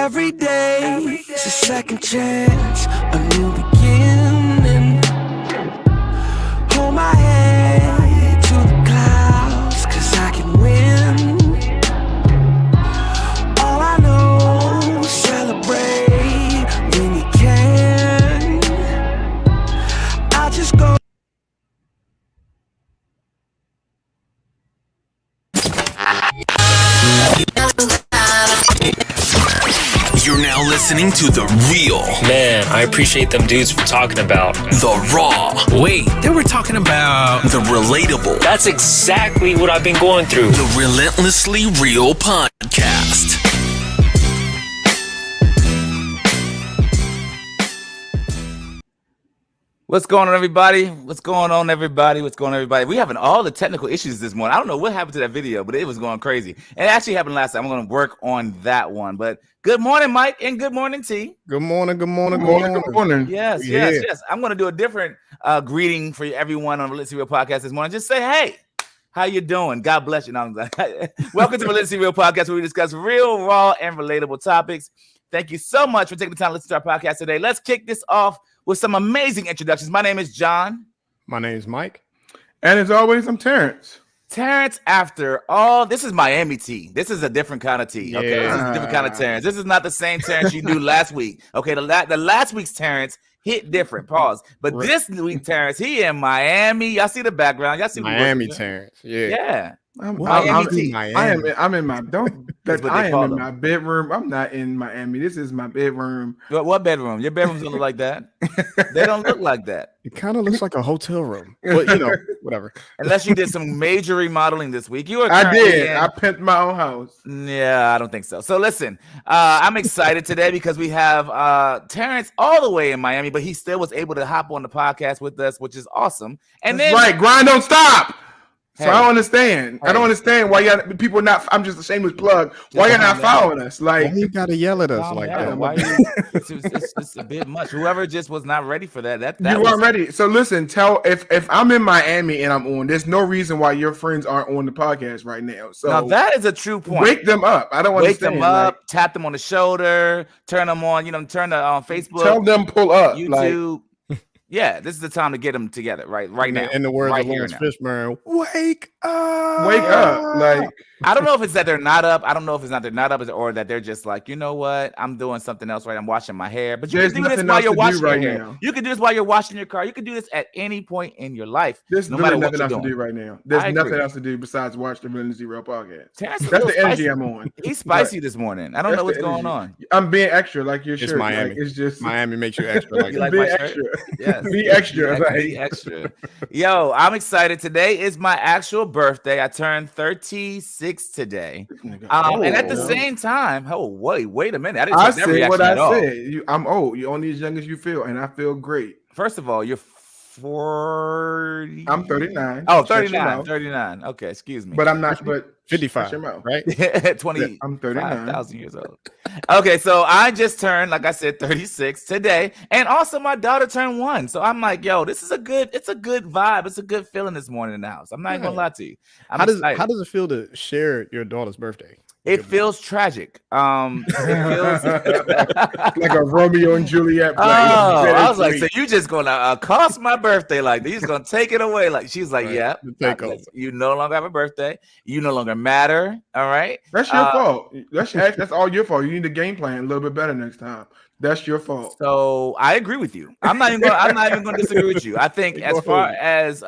Every day is a second chance, a new beginning. Hold my head to the clouds, 'cause I can win. All I know is celebrate when you can. I'll just go. You're now listening to The Real. Man, I appreciate them dudes for talking about The Raw. Wait, they were talking about The Relatable. That's exactly what I've been going through. The Relentlessly Real Podcast. What's going on, everybody? What's going on, everybody? What's going on, everybody? We're having all the technical issues this morning. I don't know what happened to that video, but it was going crazy. It actually happened last time. I'm going to work on that one. But good morning, Mike, and good morning, T. Good morning, good morning, good morning, good morning. Yes. I'm going to do a different greeting for everyone on the Let's See Real Podcast this morning. Just say, hey, how you doing? God bless you. No, welcome to the Let's See Real Podcast, where we discuss real, raw, and relatable topics. Thank you so much for taking the time to listen to our podcast today. Let's kick this off with some amazing introductions. My name is John. My name is Mike. And as always, I'm Terrence. Terrence, after all, this is Miami tea. This is a different kind of tea. Okay, this is a different kind of Terrence. This is not the same Terrence you knew last week. Okay, the last week's Terrence hit different. Pause. But this week, Terrence, he in Miami. Y'all see the background. Y'all see Miami Terrence. Yeah. I'm in my bedroom. I'm not in Miami. This is my bedroom. What bedroom? Your bedrooms don't look like that. They don't look like that. It kind of looks like a hotel room. But whatever. Unless you did some major remodeling this week. I did. I pimped my own house. Yeah, I don't think so. So listen, I'm excited today because we have Terrence all the way in Miami, but he still was able to hop on the podcast with us, which is awesome. And That's right, grind don't stop. So Hey. I don't understand. I don't understand why people not. I'm just a shameless plug. Why you're not following us? Like, you gotta yell at us Calm like down. that? Why it's a bit much. Whoever just was not ready for that. You weren't ready. So listen, if I'm in Miami and I'm on, there's no reason why your friends aren't on the podcast right now. So now that is a true point. Wake them up. I don't Wake understand. them up, tap them on the shoulder, turn them on. Turn the Facebook. Tell them pull up. YouTube. Yeah, this is the time to get them together, right now. In the words right of Lawrence now. Fishburne, wake up. Wake up. Like, I don't know if it's that they're not up. I don't know if it's not they're not up, or that they're just like, you know what? I'm doing something else, right? I'm washing my hair. But you There's can do this nothing while else you're to do washing right your hair. now. You can do this while you're washing your car. You can do this at any point in your life. there's no really matter what nothing you're else to doing. do right now. There's I nothing agree. else to do besides watch the Relentless Zero podcast. Terrence is a That's little the energy spicy. I'm on. He's spicy this morning. I don't know what's going on. I'm being extra, like your It's shirt. Miami. Like, it's just Miami makes you extra. Like You that. like be my shirt? extra. Yes. Be extra. Be extra. Yo, I'm excited. Today is my actual birthday. I turned 36 today. And at the same time, wait a minute. I didn't I take that said reaction what at all. I said. I'm old. You're only as young as you feel, and I feel great. First of all, you're 40. I'm 39. Oh, Shut your 39. mouth. 39. Okay, excuse me. But I'm not. But 55, shut your mouth. right? 20. I'm 39. 5,000 years old. Okay, so I just turned, like I said, 36 today, and also my daughter turned 1. So I'm like, yo, it's a good vibe. It's a good feeling this morning in the house. I'm not even gonna lie to you. How does it feel to share your daughter's birthday? It feels tragic. It feels Like a Romeo and Juliet. play. I was like, so you just gonna cost my birthday like that? You just gonna take it away? Like she's like, Right. yeah, The takeover. you no longer have a birthday. You no longer matter. All right. That's your fault. That's all your fault. You need to game plan a little bit better next time. That's your fault. So I agree with you. I'm not even gonna disagree with you. I think as far as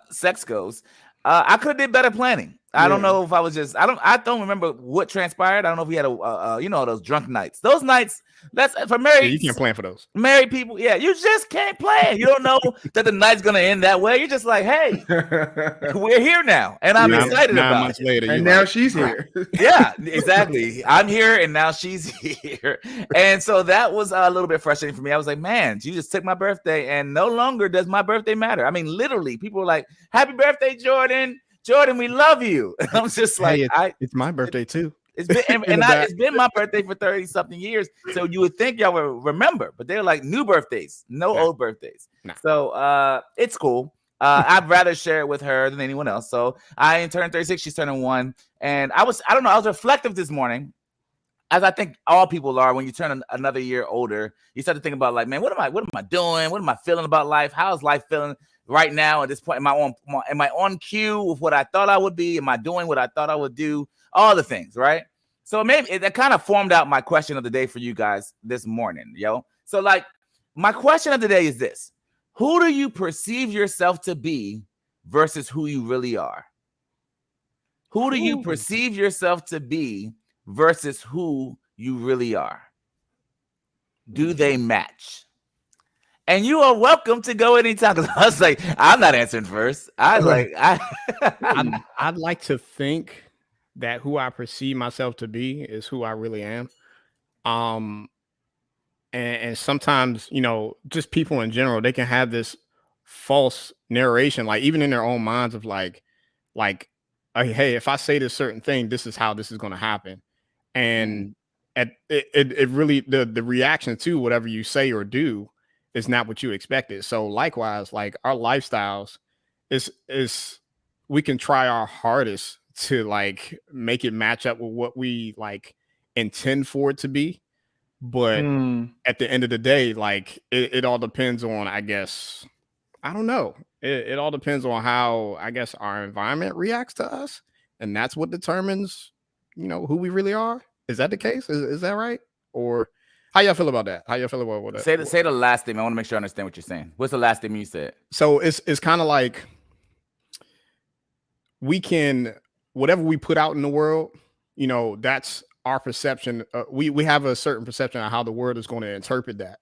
sex goes, I could have did better planning. I don't know if I was just I don't remember what transpired. I don't know if we had those drunk nights. Those nights, that's for married. Yeah, you can't plan for those. Married people, yeah, you just can't plan. You don't know that the night's gonna end that way. You're just like, hey, we're here now, and I'm excited 9 about months it. later, And now she's here. Yeah, exactly. I'm here, and now she's here, and so that was a little bit frustrating for me. I was like, man, you just took my birthday, and no longer does my birthday matter. I mean, literally, people were like, "Happy birthday, Jordan! Jordan, we love you." And I'm just like, hey, it's my birthday too. It's been it's been my birthday for 30-something years. So you would think y'all would remember, but they're like new birthdays, no old birthdays. Nah. So it's cool. I'd rather share it with her than anyone else. So I turned 36, she's turning 1. And I was reflective this morning. as I think all people are, when you turn another year older, you start to think about like, man, what am I doing? What am I feeling about life? How's life feeling right now at this point? Am I on cue with what I thought I would be? Am I doing what I thought I would do? All the things, right? So maybe that kind of formed out my question of the day for you guys this morning, yo. So like, my question of the day is this: who do you perceive yourself to be versus who you really are? Who do you perceive yourself to be versus who you really are? Do they match? And you are welcome to go anytime. Because I was like, I'm not answering first. I'd like to think that who I perceive myself to be is who I really am. And sometimes, just people in general, they can have this false narration, like even in their own minds of like, hey, if I say this certain thing, this is how this is going to happen. And it really, the reaction to whatever you say or do is not what you expected. So likewise, like our lifestyles is we can try our hardest to like make it match up with what we like intend for it to be. But at the end of the day, like it all depends on, I guess, I don't know. It all depends on how, I guess, our environment reacts to us. And that's what determines, who we really are. Is that the case? Is that right? Or how y'all feel about that? How y'all feel about that? Say the last thing. I want to make sure I understand what you're saying. What's the last thing you said? So it's kind of like we can, whatever we put out in the world, that's our perception. We have a certain perception of how the world is going to interpret that.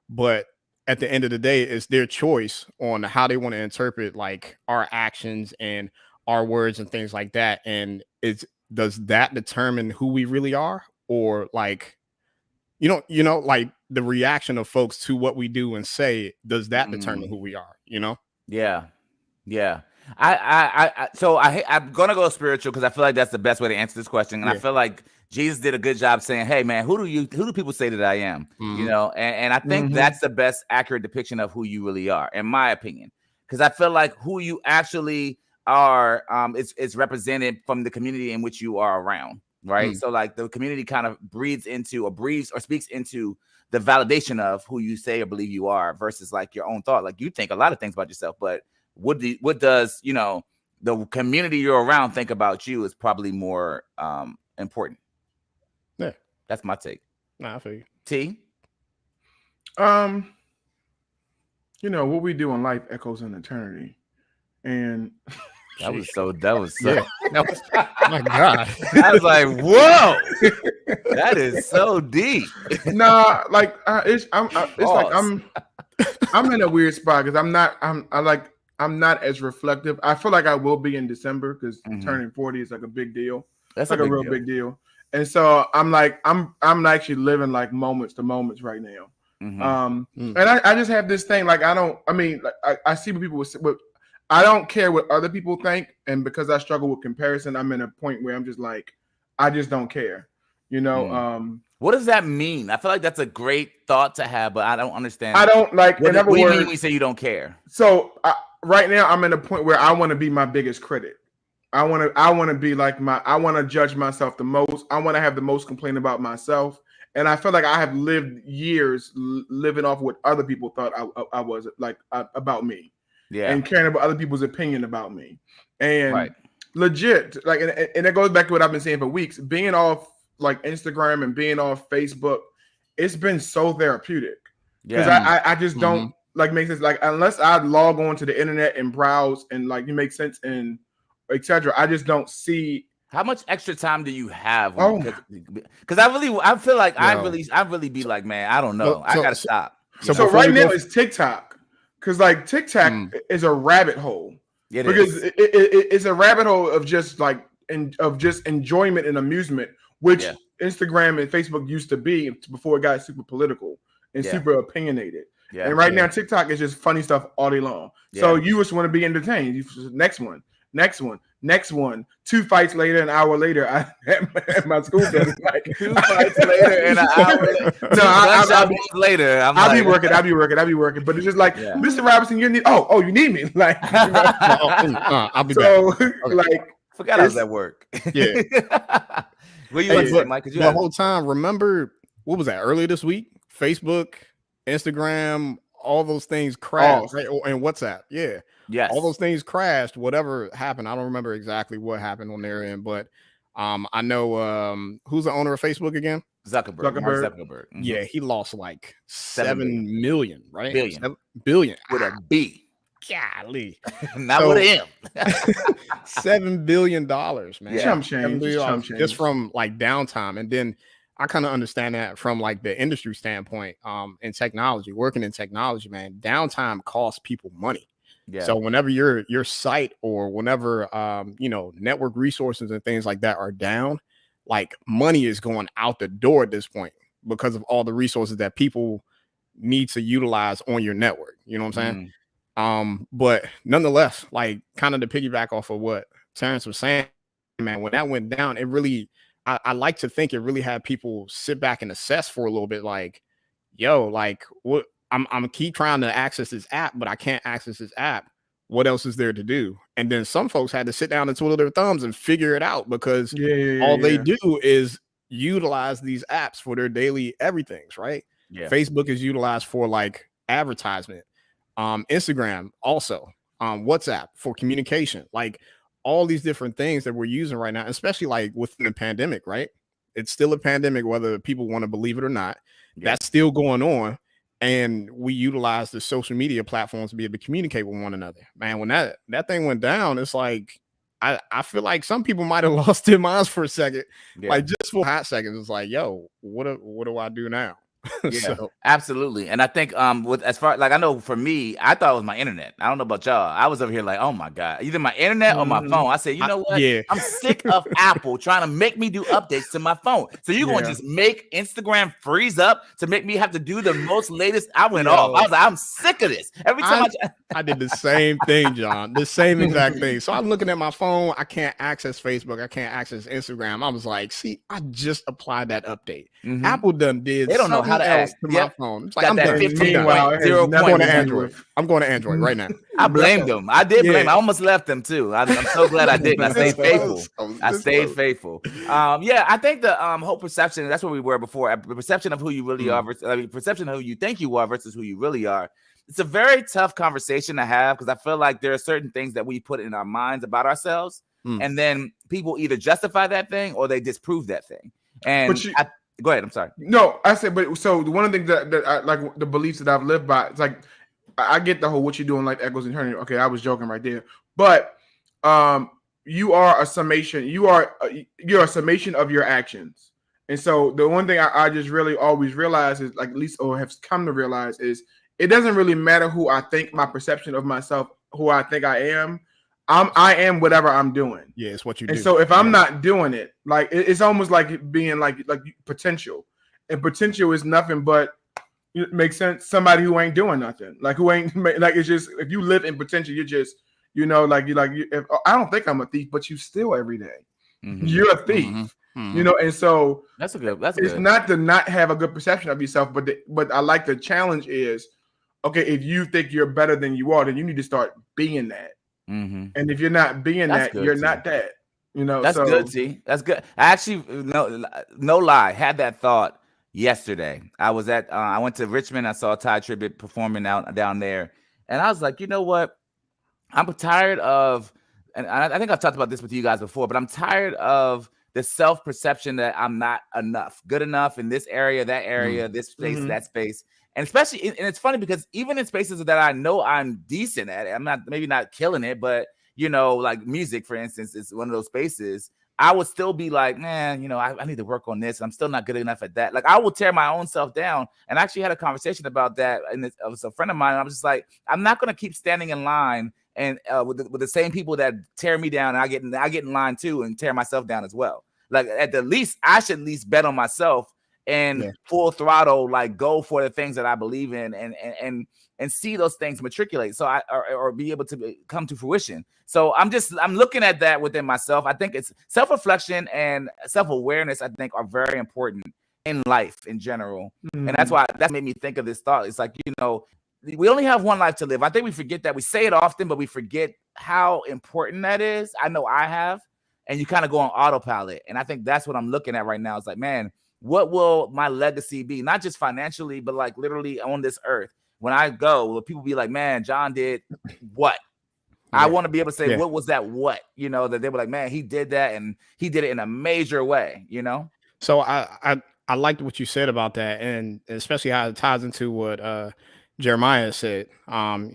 But at the end of the day, it's their choice on how they want to interpret like our actions and our words and things like that. And does that determine who we really are? Or like, like the reaction of folks to what we do and say, does that determine who we are? Yeah. I'm gonna go spiritual because I feel like that's the best way to answer this question. And I feel like Jesus did a good job saying, hey man, who do people say that I am? And I think that's the best accurate depiction of who you really are, in my opinion. Because I feel like who you actually are is represented from the community in which you are around, right? So like the community kind of breathes or speaks into the validation of who you say or believe you are versus like your own thought. Like you think a lot of things about yourself, but what does the community you're around think about you is probably more important. Yeah, that's my take. Nah, I feel you. T. What we do in life echoes in eternity, and that was so. My God, I was like, whoa, that is so deep. Nah, like it's like I'm in a weird spot because I'm not as reflective. I feel like I will be in December because turning 40 is like a big deal. That's like a real big deal. And so I'm actually living like moments to moments right now. And I just have this thing, like, I see what people I don't care what other people think. And because I struggle with comparison, I'm in a point where I'm just like, I just don't care, What does that mean? I feel like that's a great thought to have, but I don't understand. I don't like, what do you mean when you say you don't care? So right now I'm in a point where I want to be my biggest critic. I want to be like I want to judge myself the most. I want to have the most complaint about myself. And I feel like I have lived years living off what other people thought I was like about me. Yeah. And caring about other people's opinion about me. And legit, like, and it goes back to what I've been saying for weeks, being off like Instagram and being off Facebook, it's been so therapeutic. Because I just don't like make sense. Like, unless I log on to the internet and browse and like it makes sense and etc. I just don't see. How much extra time do you have? Because I feel like I really be like, man, I don't know. I gotta stop. So right now it's TikTok, because like TikTok is a rabbit hole. It's a rabbit hole of just like enjoyment and amusement, which Instagram and Facebook used to be before it got super political and super opinionated. Yeah, and right now TikTok is just funny stuff all day long. So you just want to be entertained. Next one. 2 fights later, an hour later, I at my school building. Like 2 fights later and an hour later. No, I'll be working. But it's just like, Mr. Robinson, you need. Oh, you need me. Like, I'll be back. Okay. Like, forgot how that work. Yeah. What you about to say, Mike? The whole time, remember, what was that, earlier this week? Facebook, Instagram, all those things crashed, right? And WhatsApp, yeah. Yes. All those things crashed. Whatever happened, I don't remember exactly what happened on their end, but I know who's the owner of Facebook again? Zuckerberg. Mm-hmm. Yeah, he lost like 7 million, right? Billion. With a B. Golly. Not with an M. $7 billion, man. Chump change. Just from like downtime. And then I kind of understand that from like the industry standpoint, in technology, working in technology, man, downtime costs people money. Yeah. So whenever your site or whenever network resources and things like that are down, like money is going out the door at this point because of all the resources that people need to utilize on your network. You know what I'm saying? But nonetheless, like kind of to piggyback off of what Terrence was saying, man, when that went down, it really, I like to think it really had people sit back and assess for a little bit, like, yo, like what I'm keep trying to access this app, but I can't access this app. What else is there to do? And then some folks had to sit down and twiddle their thumbs and figure it out because all they do is utilize these apps for their daily everythings, right? Yeah. Facebook is utilized for like advertisement. Instagram also, WhatsApp for communication, like all these different things that we're using right now, especially like within the pandemic, right? It's still a pandemic, whether people want to believe it or not. That's still going on. And we utilize the social media platforms to be able to communicate with one another. Man, when that thing went down, it's like, I feel like some people might have lost their minds for a second. Like just for a hot second, it's like, yo, what do I do now? Yeah, absolutely. And I think with as far like I know for me, I thought it was my internet. I don't know about y'all. I was over here like, oh my God, either my internet or my phone. I said, you know what? I'm sick of Apple trying to make me do updates to my phone. So you're gonna just make Instagram freeze up to make me have to do the most latest. I went off. I was like, I'm sick of this. Every time I did the same thing, John. The same exact thing. So I'm looking at my phone. I can't access Facebook. I can't access Instagram. I was like, see, I just applied that update. Apple done did. They don't know how to ask to my phone. It's like, I'm going to Android. I'm going to Android right now. I blamed them. I did blame them. I almost left them too. I'm so glad I didn't. I stayed faithful. I think the whole perception, that's where we were before. The perception of who you really are versus perception of who you think you are versus who you really are. It's a very tough conversation to have because I feel like there are certain things that we put in our minds about ourselves, and then people either justify that thing or they disprove that thing. And go ahead. I'm sorry. No, I said, but so one of the things that I like, the beliefs that I've lived by, it's like I get the whole what you're doing like echoes eternity. Okay, I was joking right there, but you are a summation. You're a summation of your actions. And so the one thing I just really always realize is, like, at least or have come to realize is, it doesn't really matter who I think my perception of myself, who I think I am. I am whatever I'm doing. Yeah, it's what you do. And so if I'm not doing it, like it's almost like being like potential, and potential is nothing but, it makes sense, somebody who ain't doing nothing, like who ain't like, it's just, if you live in potential, you're just, if I don't think I'm a thief, but you steal every day. You're a thief. And so that's good. It's not to not have a good perception of yourself, but I like the challenge is, okay, if you think you're better than you are, then you need to start being that. And if you're not being that, you're not that. That's good. See, that's good. I actually, no lie, had that thought yesterday. I was at I went to Richmond. I saw Ty Tribbett performing down there, and I was like, you know what? I'm tired of, and I think I've talked about this with you guys before, but I'm tired of the self-perception that I'm not good enough in this area, that area, this space, that space. And especially, and it's funny because even in spaces that I know I'm decent at, I'm maybe not killing it, but like music, for instance, is one of those spaces. I would still be like, man, I need to work on this. I'm still not good enough at that. Like, I will tear my own self down. And I actually had a conversation about that. And it was a friend of mine. And I was just like, I'm not going to keep standing in line and with the same people that tear me down. And I get in line too and tear myself down as well. Like, at the least, I should at least bet on myself and full throttle, like, go for the things that I believe in and see those things matriculate. So or be able to come to fruition. So I'm looking at that within myself. I think it's self-reflection and self-awareness, I think, are very important in life in general. And that's why that made me think of this thought. It's like, we only have one life to live. I think we forget that. We say it often, but we forget how important that is. I know I have. and you kind of go on autopilot. And I think that's what I'm looking at right now. It's like, man, what will my legacy be? Not just financially, but like literally on this earth. When I go, will people be like, man, John did what? I want to be able to say, what was that? What, you know, that they were like, man, he did that, and he did it in a major way, you know? So I liked what you said about that, and especially how it ties into what Jeremiah said.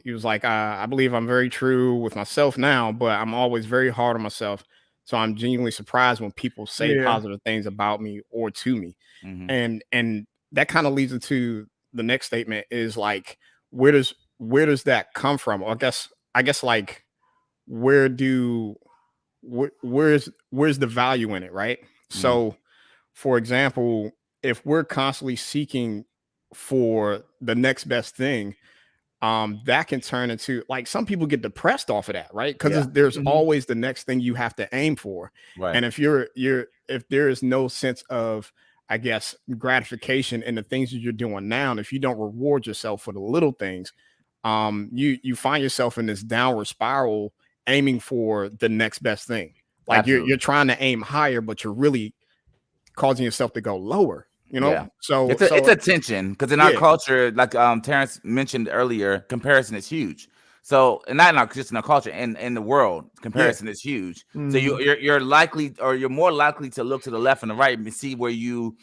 He was like, I believe I'm very true with myself now, but I'm always very hard on myself. So I'm genuinely surprised when people say positive things about me or to me. And that kind of leads into the next statement is like, where does that come from? Or I guess like, where's the value in it, right? So for example, if we're constantly seeking for the next best thing, that can turn into, like, some people get depressed off of that, right? Because there's always the next thing you have to aim for, right? And if if there is no sense of, I guess, gratification in the things that you're doing now, and if you don't reward yourself for the little things, you find yourself in this downward spiral, aiming for the next best thing. Like you're trying to aim higher, but you're really causing yourself to go lower, you know? So it's a tension, because in our culture, like Terrence mentioned earlier, comparison is huge. So, and not just in our culture, in the world, comparison is huge. So you're likely, or you're more likely to look to the left and the right and see where you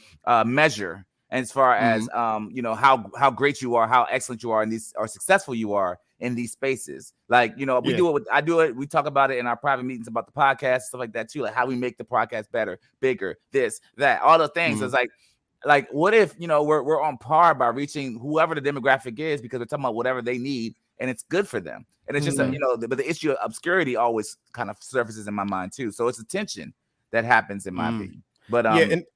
measure, as far as you know, how great you are, how excellent you are in these, or successful you are in these spaces. Like, you know, we do it. I do it. We talk about it in our private meetings about the podcast, stuff like that too. Like how we make the podcast better, bigger, this, that, all the things. It's like, what if, you know, we're on par by reaching whoever the demographic is, because we're talking about whatever they need, and it's good for them. And it's just, you know, but the issue of obscurity always kind of surfaces in my mind too. So it's a tension that happens, in my opinion. But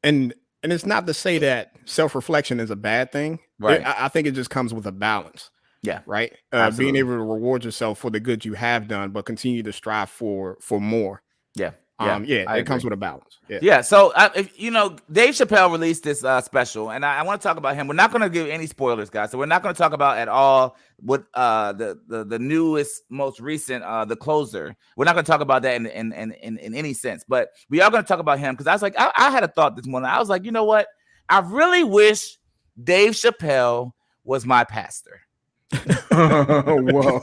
and it's not to say that self-reflection is a bad thing. Right. I think it just comes with a balance. Yeah. Right. Being able to reward yourself for the good you have done, but continue to strive for more. Yeah. It comes with a balance. Yeah. So, if, you know, Dave Chappelle released this special, and I want to talk about him. We're not going to give any spoilers, guys. So we're not going to talk about at all what the newest, most recent, the closer. We're not going to talk about that in any sense. But we are going to talk about him, because I was like, I had a thought this morning. I was like, you know what? I really wish Dave Chappelle was my pastor. Whoa.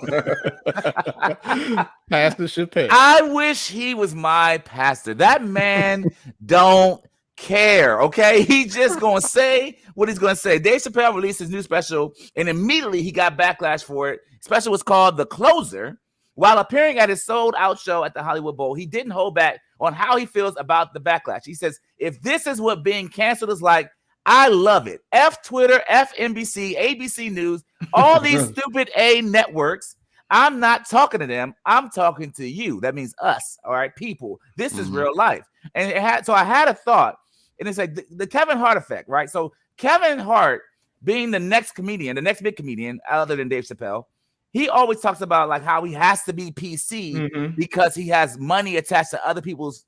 Pastor Chappelle. I wish he was my pastor. That man don't care. Okay, he just gonna say what he's gonna say. Dave Chappelle released his new special, and immediately he got backlash for it. Special was called The Closer. While appearing at his sold-out show at the Hollywood Bowl, he didn't hold back on how he feels about the backlash. He says, "If this is what being canceled is like, I love it. F Twitter, F NBC, ABC News, all these stupid A networks. I'm not talking to them. I'm talking to you." That means us. All right, people. This is real life. And so I had a thought, and it's like the Kevin Hart effect, right? So Kevin Hart being the next comedian, the next big comedian other than Dave Chappelle, he always talks about like how he has to be PC because he has money attached to other people's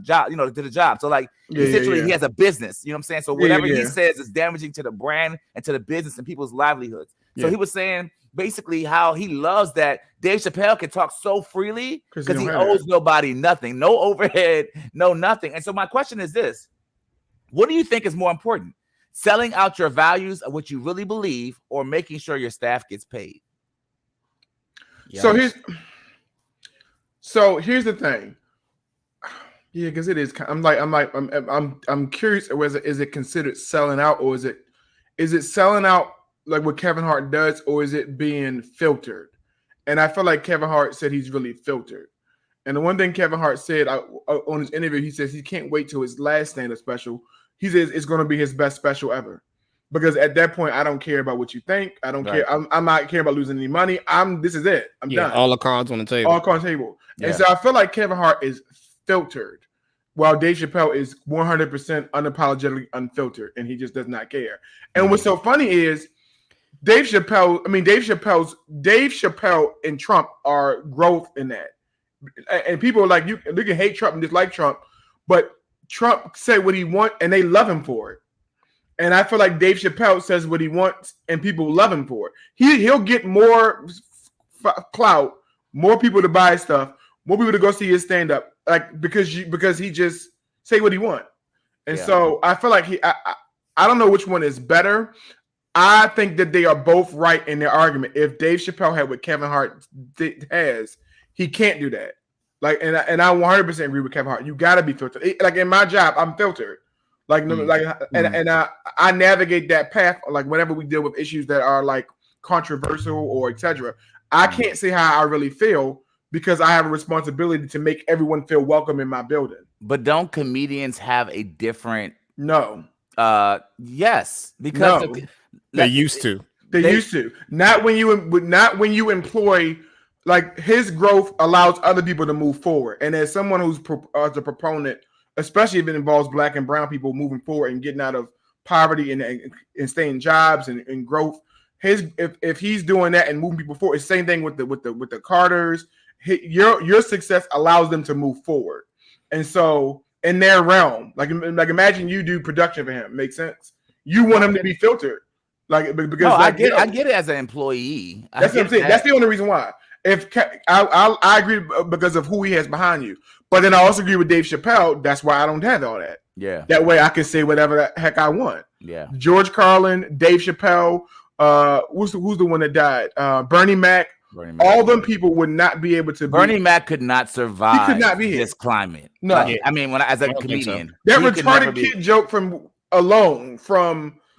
job, you know, to the job. So like essentially he has a business, you know what I'm saying? So whatever he says is damaging to the brand and to the business and people's livelihoods. So he was saying basically how he loves that Dave Chappelle can talk so freely because he owes nobody nothing, no overhead, no nothing. And so my question is this: what do you think is more important, selling out your values of what you really believe, or making sure your staff gets paid? So here's the thing. Yeah, because it is. I'm curious. Is it considered selling out, or is it selling out like what Kevin Hart does, or is it being filtered? And I feel like Kevin Hart said he's really filtered. And the one thing Kevin Hart said on his interview, he says he can't wait till his last stand-up special. He says it's going to be his best special ever. Because at that point, I don't care about what you think. I don't care. I'm not care about losing any money. This is it. I'm done. All the cards on the table. All cards on the table. Yeah. And so I feel like Kevin Hart is filtered, while Dave Chappelle is 100% unapologetically unfiltered, and he just does not care. And what's so funny is Dave Chappelle and Trump are growth in that. And people are like, you can hate Trump and dislike Trump, but Trump said what he wants, and they love him for it. And I feel like Dave Chappelle says what he wants, and people love him for it. He'll get more clout, more people to buy stuff, more people to go see his stand-up like because he just say what he want. And so I feel like I don't know which one is better. I think that they are both right in their argument. If Dave Chappelle had what Kevin Hart has, he can't do that. Like, and I 100% agree with Kevin Hart. You got to be filtered. Like in my job, I'm filtered. Like, and I navigate that path. Like whenever we deal with issues that are like controversial or etc., I can't say how I really feel because I have a responsibility to make everyone feel welcome in my building. But don't comedians have a different? No. Yes, because they used to. They used to. Not when you employ. Like his growth allows other people to move forward, and as someone who's a proponent, especially if it involves Black and brown people moving forward and getting out of poverty and staying jobs and growth, if he's doing that and moving people forward, it's the same thing with the Carters. Your success allows them to move forward, and so in their realm, like imagine you do production for him. Makes sense. You want him to be filtered, like because I get it as an employee. That's what I'm saying. That's the only reason why. If I agree because of who he has behind you, but then I also agree with Dave Chappelle. That's why I don't have all that. Yeah, that way I can say whatever the heck I want. Yeah, George Carlin, Dave Chappelle, who's the one that died? Bernie Mac. All them people would not be able to. Bernie Mac could not survive. He could not be this climate. No, I mean, as a comedian, so. That retarded kid joke from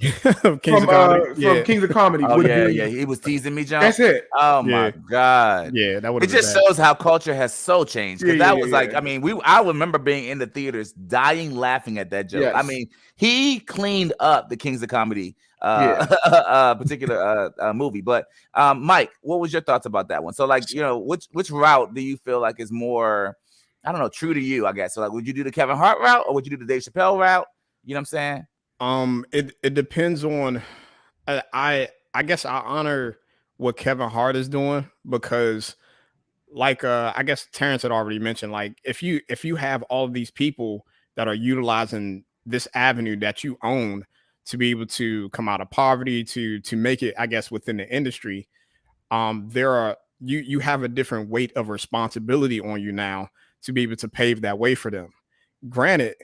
Kings of Comedy. Oh yeah, he was teasing me, John. That's it. Oh my god. Yeah, that would. It just shows how culture has so changed. Because that was like, I mean, I remember being in the theaters, dying laughing at that joke. Yes. I mean, he cleaned up the Kings of Comedy particular movie. But Mike, what was your thoughts about that one? So, like, which route do you feel like is more, I don't know, true to you? I guess. So, like, would you do the Kevin Hart route or would you do the Dave Chappelle route? You know what I'm saying? It depends on. I guess I honor what Kevin Hart is doing because, like, I guess Terrence had already mentioned, like, if you have all of these people that are utilizing this avenue that you own to be able to come out of poverty to make it, I guess, within the industry, you have a different weight of responsibility on you now to be able to pave that way for them. Granted.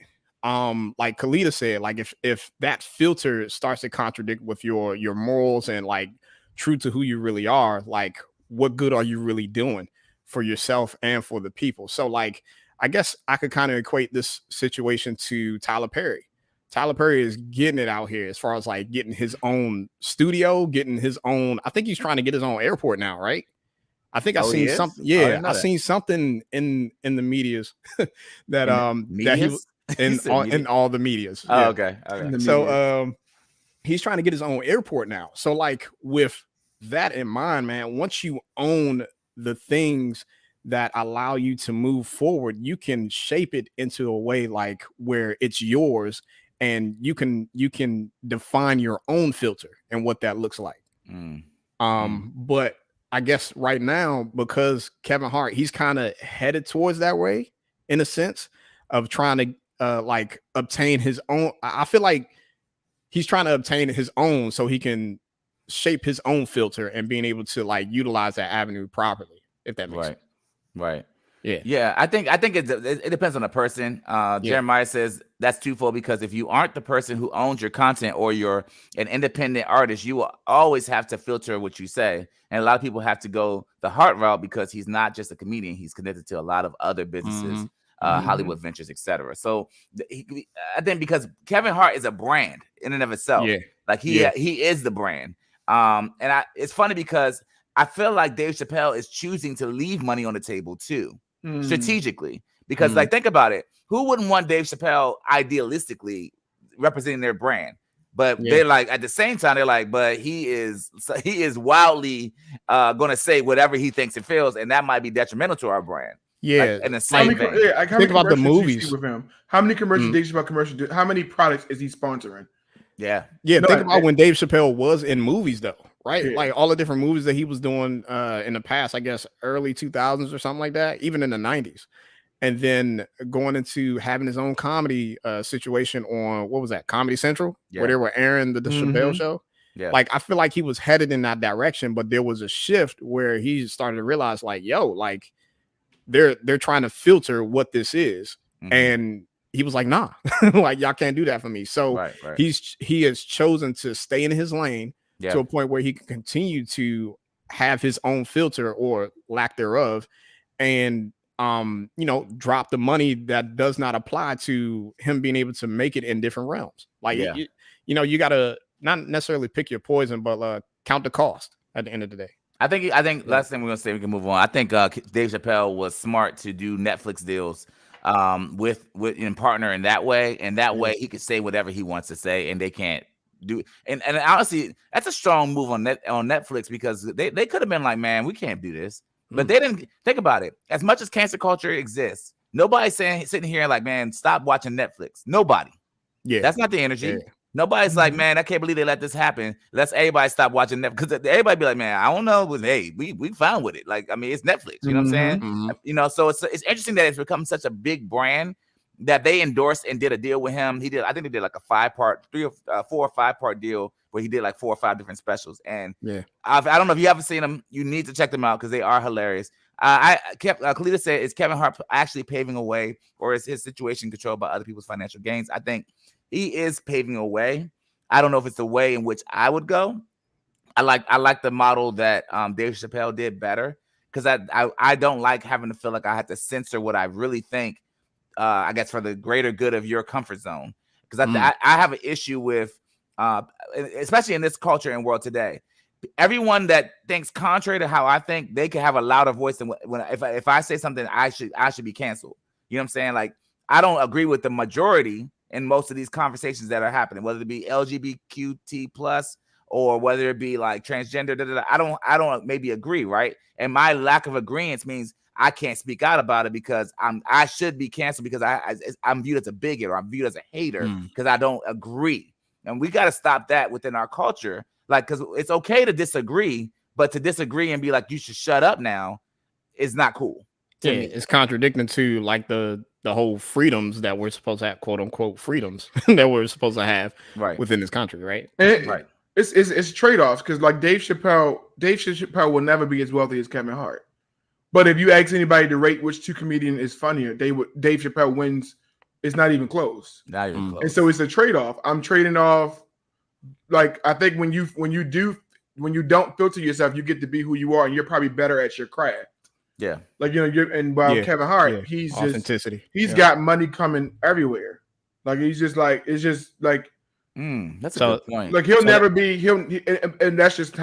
Like Khalida said, like if that filter starts to contradict with your morals and like true to who you really are, like what good are you really doing for yourself and for the people? So like I guess I could kind of equate this situation to Tyler Perry. Tyler Perry is getting it out here as far as like getting his own studio, getting his own. I think he's trying to get his own airport now, right? I think I seen something. Yeah, I seen something in the medias that that he was. In all the medias. Oh, okay. So he's trying to get his own airport now. So like with that in mind, man, once you own the things that allow you to move forward, you can shape it into a way like where it's yours and you can define your own filter and what that looks like. But I guess right now, because Kevin Hart, he's kind of headed towards that way in a sense of trying to like obtain his own. I feel like he's trying to obtain his own so he can shape his own filter and being able to like utilize that avenue properly, if that makes sense. Right. Yeah. I think it depends on the person. Jeremiah says that's twofold because if you aren't the person who owns your content or you're an independent artist, you will always have to filter what you say. And a lot of people have to go the Hart route because he's not just a comedian; he's connected to a lot of other businesses. Hollywood ventures, etc. So I think because Kevin Hart is a brand in and of itself, like he is the brand. It's funny because I feel like Dave Chappelle is choosing to leave money on the table too, strategically. Because like think about it, who wouldn't want Dave Chappelle idealistically representing their brand? But they're like at the same time they're like, but he is wildly going to say whatever he thinks and feels, and that might be detrimental to our brand. Yeah, and the same thing. Think about the movies with him. How many commercials? Dave Chappelle commercials? How many products is he sponsoring? Yeah. Think about when Dave Chappelle was in movies, though, right? Yeah. Like all the different movies that he was doing in the past, I guess early 2000s or something like that, even in the 90s, and then going into having his own comedy situation on what was that, Comedy Central, where they were airing the Chappelle show. Yeah. Like I feel like he was headed in that direction, but there was a shift where he started to realize, like, yo, like. they're trying to filter what this is. Mhm. And he was like, nah, like y'all can't do that for me. So Right. he has chosen to stay in his lane Yeah. to a point where he can continue to have his own filter or lack thereof, and drop the money that does not apply to him being able to make it in different realms. Like Yeah. you gotta not necessarily pick your poison, but count the cost at the end of the day. I think last thing we're gonna say, we can move on. I think Dave Chappelle was smart to do Netflix deals with in partner in that way, and that way he could say whatever he wants to say, and they can't do. And honestly, that's a strong move on Netflix, because they could have been like, man, we can't do this, but they didn't. Think about it. As much as cancer culture exists, nobody's sitting here like, man, stop watching Netflix. Nobody. Yeah, That's not the energy. Yeah. Nobody's like, man, I can't believe they let this happen. Let's everybody stop watching Netflix, because everybody be like, man, I don't know, but hey, we fine with it. Like, I mean, it's Netflix. You know what I'm saying? Mhm. So it's interesting that it's become such a big brand that they endorsed and did a deal with him. I think they did like a 5-part, 4 or 5-part deal where he did like 4 or 5 different specials. And Yeah, I don't know if you haven't seen them, you need to check them out because they are hilarious. Khalida said, is Kevin Hart actually paving a way, or is his situation controlled by other people's financial gains? I think he is paving a way. I don't know if it's the way in which I would go. I like the model that Dave Chappelle did better, because I don't like having to feel like I have to censor what I really think. I guess for the greater good of your comfort zone, because I have an issue with, especially in this culture and world today. Everyone that thinks contrary to how I think, they can have a louder voice than if I say something, I should be canceled. You know what I'm saying? Like, I don't agree with the majority in most of these conversations that are happening, whether it be LGBTQT plus or whether it be like transgender. I don't maybe agree, right? And my lack of agreement means I can't speak out about it, because I should be canceled because I'm viewed as a bigot, or I'm viewed as a hater because I don't agree. And we got to stop that within our culture. Like, because it's okay to disagree, but to disagree and be like, you should shut up now, is not cool. Yeah, it's contradicting to like the whole freedoms that we're supposed to have, quote unquote freedoms that we're supposed to have within this country, right? And it's trade-offs, because like Dave Chappelle will never be as wealthy as Kevin Hart. But if you ask anybody to rate which two comedian is funnier, Dave Chappelle wins. It's not even close. Not even close. And so it's a trade-off. I'm trading off. Like, I think when you don't filter yourself, you get to be who you are, and you're probably better at your craft. Yeah. Like, Kevin Hart, he's authenticity. Just he's got money coming everywhere. Like, he's just like, it's just like, that's a good point. Like, he'll never be and that's just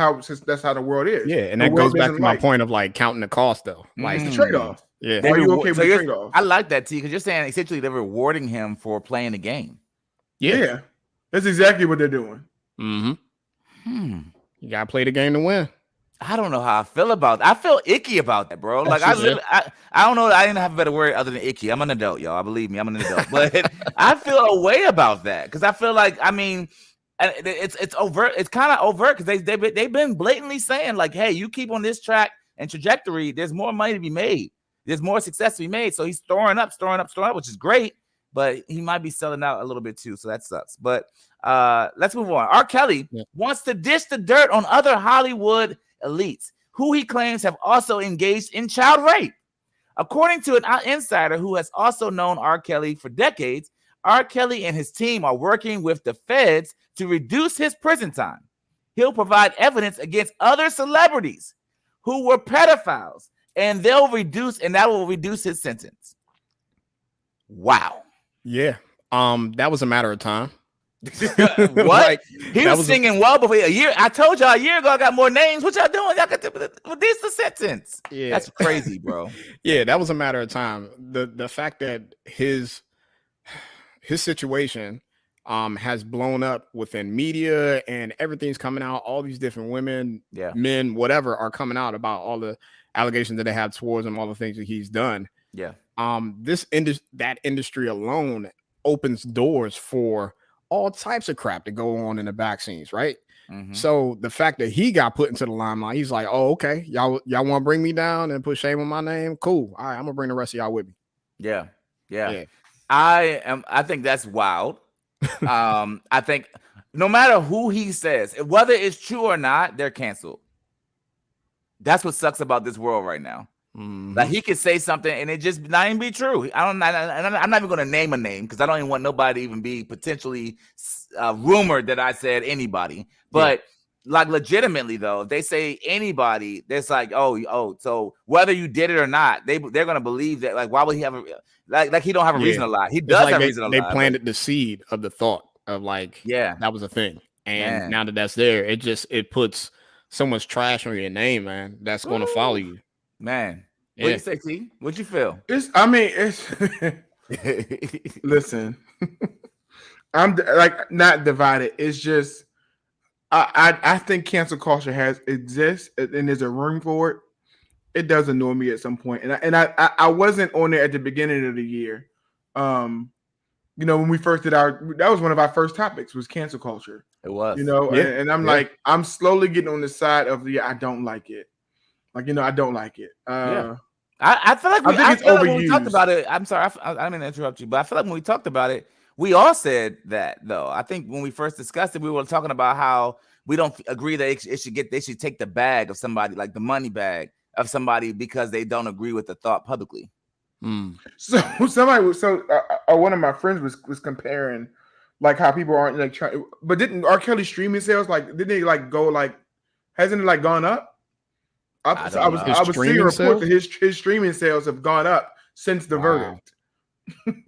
that's how the world is. Yeah, and that goes back to my point of like counting the cost, though. Like, it's a trade-off. Yeah. Are you okay with the trade-off? I like that, T, because you're saying essentially they're rewarding him for playing the game. Yeah. That's exactly what they're doing. You gotta play the game to win. I don't know how I feel about that. I feel icky about that, bro. Like, I don't know. I didn't have a better word other than icky. I'm an adult, y'all. Believe me, I'm an adult. But I feel a way about that, because I feel like, I mean, it's overt. It's kind of overt, because they've been blatantly saying like, hey, you keep on this track and trajectory, there's more money to be made. There's more success to be made. So he's storing up, which is great. But he might be selling out a little bit too, so that sucks. But let's move on. R. Kelly wants to dish the dirt on other Hollywood elites who he claims have also engaged in child rape. According to an insider who has also known R. Kelly for decades, R. Kelly and his team are working with the feds to reduce his prison time. He'll provide evidence against other celebrities who were pedophiles, and that will reduce his sentence. Wow. Yeah. That was a matter of time. What? Like, he was singing well before a year. I told y'all a year ago I got more names. What y'all doing? Y'all got to reduce the sentence. Yeah, that's crazy, bro. Yeah, that was a matter of time. The fact that his situation has blown up within media and everything's coming out. All these different women, men, whatever, are coming out about all the allegations that they have towards him, all the things that he's done. Yeah. That industry alone opens doors for all types of crap to go on in the back scenes, right? So the fact that he got put into the limelight, he's like, oh, okay, y'all want to bring me down and put shame on my name? Cool. All right, I'm gonna bring the rest of y'all with me. Yeah. I think that's wild. I think no matter who he says, whether it's true or not, they're canceled. That's what sucks about this world right now. Like he could say something and it just not even be true. I'm not even going to name a name because I don't even want nobody to even be potentially rumored that I said anybody. But like legitimately though, if they say anybody, that's like oh. So whether you did it or not, they're going to believe that. Like why would he have like he don't have a reason to lie? He does have a reason to lie. They planted the seed of the thought of like that was a thing, and now that that's there, it puts so much trash on your name, man. That's going to follow you, man. What do you say, T? What'd you feel? It's listen, I'm like not divided. It's just I think cancel culture exists and there's a room for it. It does annoy me at some point, and I wasn't on there at the beginning of the year. When we first did that was one of our first topics was cancel culture. It was, and I'm like I'm slowly getting on the side of I don't like it. Like I don't like it. I feel like it's overused. When we talked about it. I'm sorry, I didn't mean to interrupt you, but I feel like when we talked about it, we all said that though. I think when we first discussed it, we were talking about how we don't agree that they should take the bag of somebody, like the money bag of somebody, because they don't agree with the thought publicly. So one of my friends was comparing like how people aren't like trying, but didn't R. Kelly streaming sales didn't they like go like hasn't it like gone up? I was seeing a report that his streaming sales have gone up since the verdict.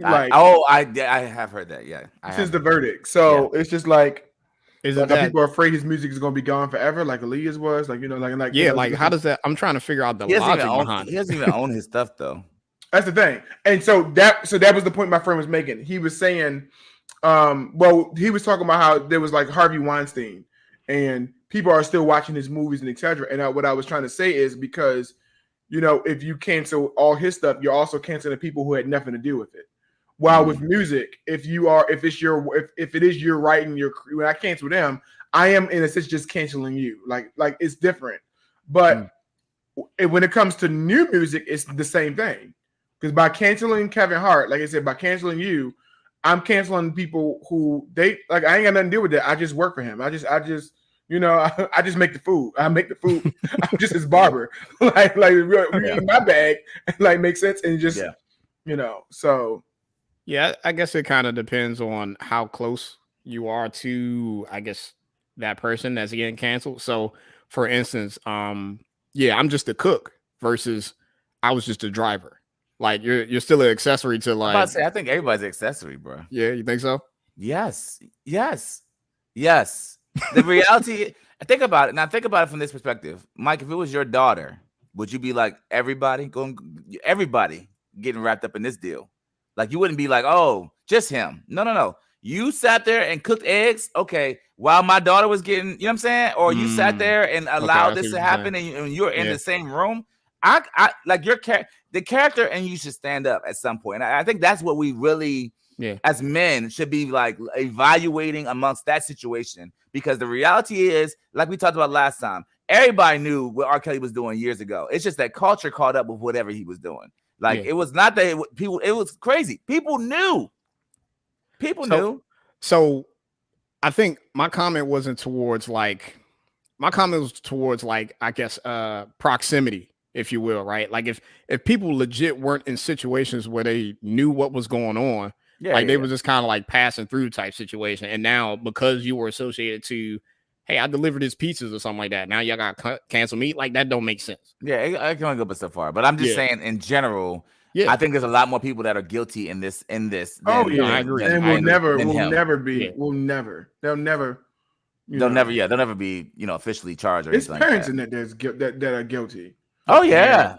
I have heard that. Yeah, since the verdict. So it's just like, people are afraid his music is going to be gone forever, like Aaliyah's was. Like how does that? I'm trying to figure out the logic behind it. He doesn't even own his stuff though. That's the thing. And so that was the point my friend was making. He was saying, he was talking about how there was like Harvey Weinstein and people are still watching his movies and etc. And what I was trying to say is because, if you cancel all his stuff, you're also canceling the people who had nothing to do with it. While with music, if it is your writing, when I cancel them, I am in a sense just canceling you. Like it's different. But when it comes to new music, it's the same thing. Because by canceling Kevin Hart, like I said, by canceling you, I'm canceling people who I ain't got nothing to do with that. I just work for him. I just I just make the food. I make the food. I'm just his barber. like in my bag, makes sense. And just, so. Yeah, I guess it kind of depends on how close you are to, I guess, that person that's getting canceled. So, for instance, I'm just a cook versus I was just a driver. Like you're still an accessory to like. I think everybody's an accessory, bro. Yeah, you think so? Yes. The reality, think about it. Now think about it from this perspective. Mike, if it was your daughter, would you be like everybody getting wrapped up in this deal? Like you wouldn't be like, oh, just him. No. You sat there and cooked eggs, okay, while my daughter was getting, you know what I'm saying? Or you sat there and allowed this to happen and you're in the same room. I like the character and you should stand up at some point. And I think that's what we really as men should be like evaluating amongst that situation, because the reality is, like we talked about last time, everybody knew what R. Kelly was doing years ago. It's just that culture caught up with whatever he was doing. Like it was not that it was crazy. People knew. So I think my comment wasn't towards like I guess proximity, if you will, right? Like if people legit weren't in situations where they knew what was going on, they were just kind of like passing through type situation. And now because you were associated to, hey, I delivered his pizzas or something like that, now y'all got cancel me, like that don't make sense. Yeah, I can only go but so far. But I'm just saying in general, I think there's a lot more people that are guilty in this. I agree. And we'll never be. They'll never be, officially charged or anything. It's parents in that are guilty. Oh yeah.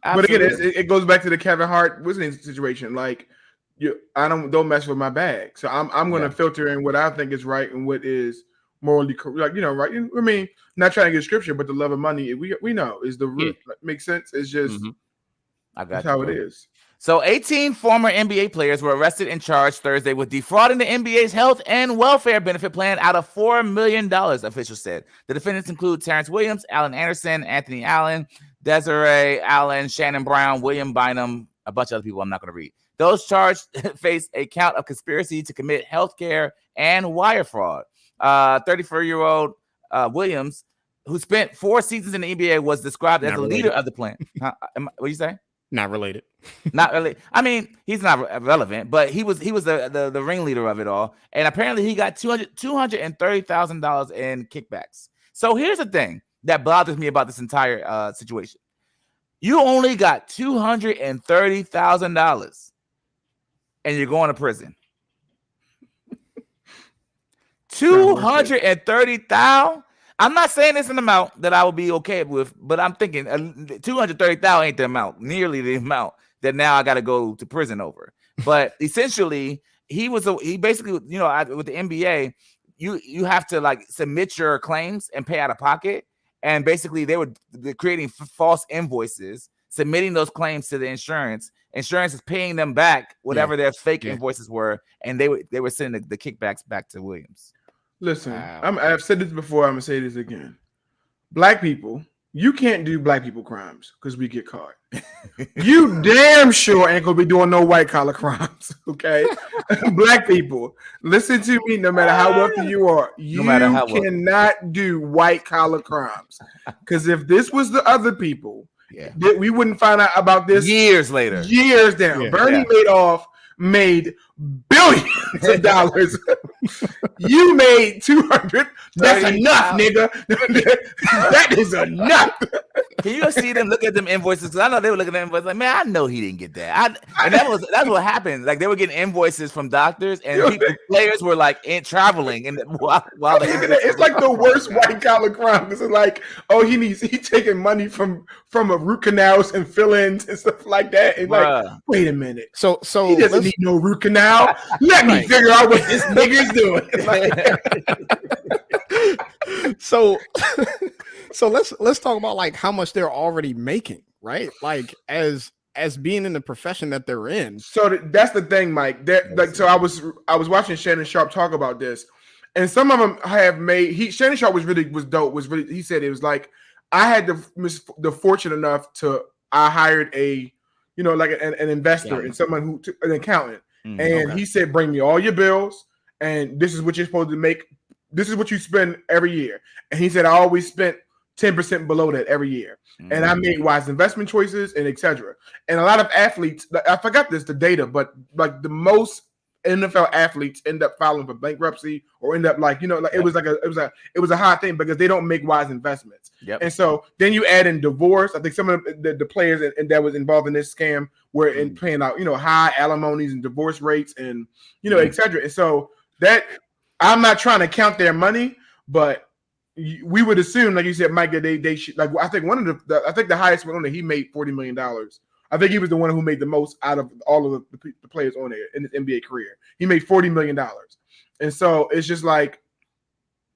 But again, it goes back to the Kevin Hart situation. Like, don't mess with my bag. So I'm going to filter in what I think is right and what is morally correct. Right. I mean, not trying to get scripture, but the love of money we know is the root. Makes sense. It's just that's how it is. So 18 former NBA players were arrested and charged Thursday with defrauding the NBA's health and welfare benefit plan out of $4 million, officials said. The defendants include Terrence Williams, Allen Anderson, Anthony Allen, Desiree Allen, Shannon Brown, William Bynum, a bunch of other people I'm not going to read. Those charged face a count of conspiracy to commit healthcare and wire fraud. 34-year-old Williams, who spent 4 seasons in the NBA, was described as Not the related. leader of the plan. What you say? Not related. Not really. I mean, he's not relevant, but he was the ringleader of it all. And apparently he got $230,000 in kickbacks. So here's the thing that bothers me about this entire situation. You only got $230,000 and you're going to prison. 230,000. I'm not saying it's an amount that I would be okay with, but I'm thinking 230,000 ain't the amount, nearly the amount that now I got to go to prison over. But essentially, he basically, with the NBA, you have to like submit your claims and pay out of pocket. And basically, they're creating false invoices, submitting those claims to the insurance. Insurance is paying them back whatever their fake invoices were, and they were sending the kickbacks back to Williams. Listen, I've said this before. I'm gonna say this again. Black people, you can't do black people crimes because we get caught. You damn sure ain't gonna be doing no white collar crimes, okay? Black people, listen to me. No matter how wealthy you are, you cannot do white collar crimes. Because if this was the other people, we wouldn't find out about this years later. Years down. Yeah, Bernie Madoff made billions of dollars. You made 200. That's enough, nigga. That is enough. Can you see them look at them invoices? Because I know they were looking at invoices like, man, I know he didn't get that. And that's what happened. Like they were getting invoices from doctors, and players were like traveling, and while it's like the worst white collar crime. It's like, oh, he's taking money from a root canals and fill-ins and stuff like that. And like, wait a minute. So he doesn't need no root canal. Let me figure out what this nigga's doing. So let's talk about like how much they're already making, right? Like as being in the profession that they're in. So that's the thing, Mike. So I was watching Shannon Sharp talk about this, and some of them have made. Shannon Sharp was dope. He said it was like I had the fortune enough to I hired an investor and someone an accountant, and he said, bring me all your bills, and this is what you're supposed to make. This is what you spend every year. And he said, I always spent 10% below that every year. And I made wise investment choices and etc. And a lot of athletes, I forgot the data, but like the most NFL athletes end up filing for bankruptcy or end up it was a hard thing because they don't make wise investments. Yep. And so then you add in divorce. I think some of the players that was involved in this scam were in paying out, high alimonies and divorce rates and, etc. And so that I'm not trying to count their money, but we would assume, like you said, Mike, that they should, like, I think I think the highest one on there, he made $40 million. I think he was the one who made the most out of all of the players on there in his NBA career. He made $40 million. And so it's just like,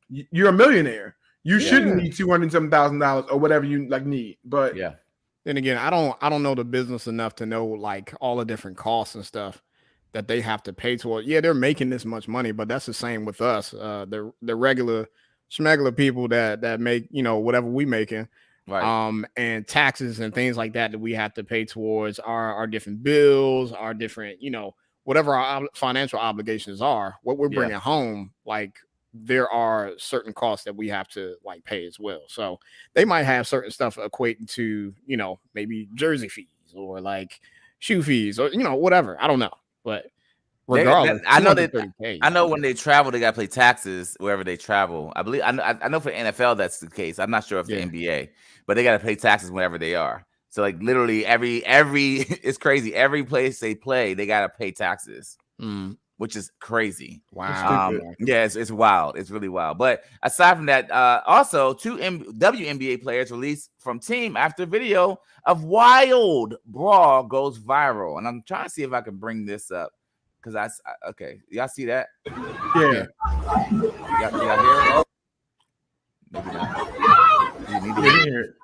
you're a millionaire. You shouldn't need $200,000 or whatever you need. But then again, I don't know the business enough to know like all the different costs and stuff that they have to pay toward. Yeah, they're making this much money, but that's the same with us. The regular schmegular people that make, whatever we making. Right. And taxes and things like that we have to pay towards our different bills, our different, whatever our financial obligations are, what we're bringing home, like there are certain costs that we have to like pay as well. So they might have certain stuff equating to, maybe jersey fees or like shoe fees or, whatever. I don't know. But regardless, I know when they travel, they got to pay taxes wherever they travel. I believe I know for NFL that's the case. I'm not sure if the NBA, but they got to pay taxes wherever they are. So like literally every it's crazy. Every place they play, they got to pay taxes, which is crazy. Wow. It's wild. It's really wild. But aside from that, also 2 WNBA players released from team after video of wild brawl goes viral. And I'm trying to see if I can bring this up. Because y'all see that? Yeah. Y'all hear it? Maybe not. You need to hear it.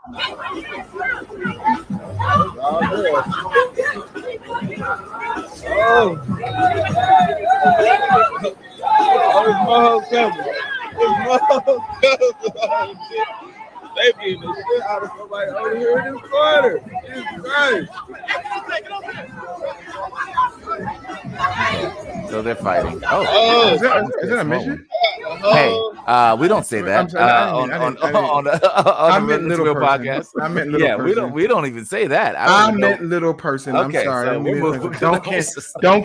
They beat the shit out of somebody over here in this corner. Jesus Christ. So they're fighting. Is that a mission? Hey, We don't say that. I'm sorry, on the little Real person. podcast. I meant little person. We don't even say that. I meant little person. Okay, I'm sorry. so I mean, we'll move don't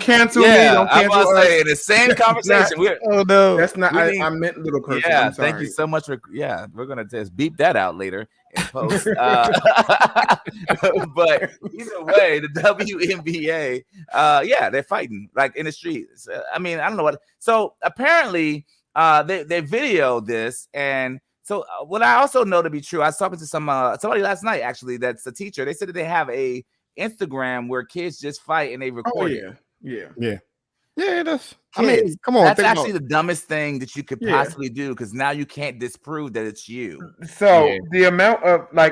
cancel me. Yeah, Don't I'm cancel about to us. say in the same conversation. Oh no, that's not. I meant little person. Yeah, I'm sorry. thank you so much for. Yeah, we're gonna just beep that out later in post. But either way, the WNBA, yeah, they're fighting like in the streets. I mean, I don't know what. So apparently, they videoed this, and so what I also know to be true. I was talking to somebody last night actually. That's a teacher. They said that they have a Instagram where kids just fight and they record it. Yeah. That's. Kids, I mean, come on. That's actually the dumbest thing that you could possibly do because now you can't disprove that it's you. So the amount of I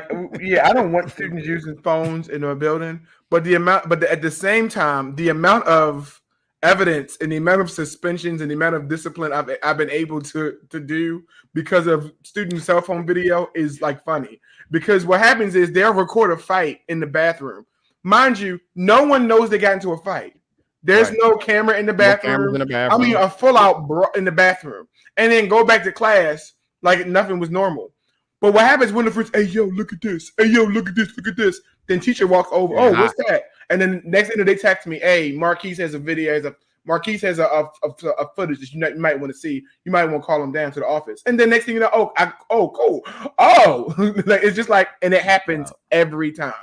don't want students using phones in a building, but at the same time, the amount of evidence and the amount of suspensions and the amount of discipline I've been able to do because of student cell phone video is like funny. Because what happens is they'll record a fight in the bathroom. Mind you, no one knows they got into a fight. There's no camera in the bathroom. I mean, a full out in the bathroom, and then go back to class like nothing was normal. But what happens when the first, hey yo, look at this, hey yo, look at this, look at this. Then teacher walks over, oh, what's that? And then next thing they text me, hey, Marquise has a video, Marquise has a footage that you might want to see. You might want to call him down to the office. And then next thing you know, cool, like it's just like, and it happens every time.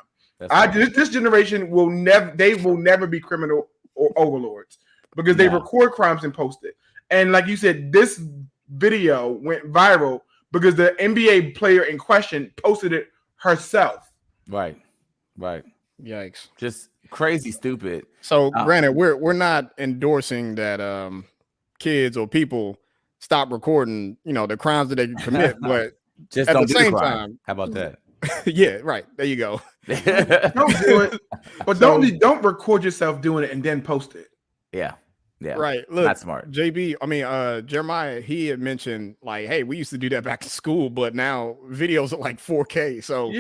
This generation will never be criminal or overlords because they record crimes and post it. And like you said, this video went viral because the NBA player in question posted it herself. Right. Yikes. Just crazy stupid. So granted, we're not endorsing that kids or people stop recording, the crimes that they can commit, but just at don't the do same the crime. time. How about that? Yeah, right. There you go. Don't do it. But don't record yourself doing it and then post it. Yeah. Right. Look, not smart. Jeremiah, he had mentioned like, hey, we used to do that back in school, but now videos are like 4K. So we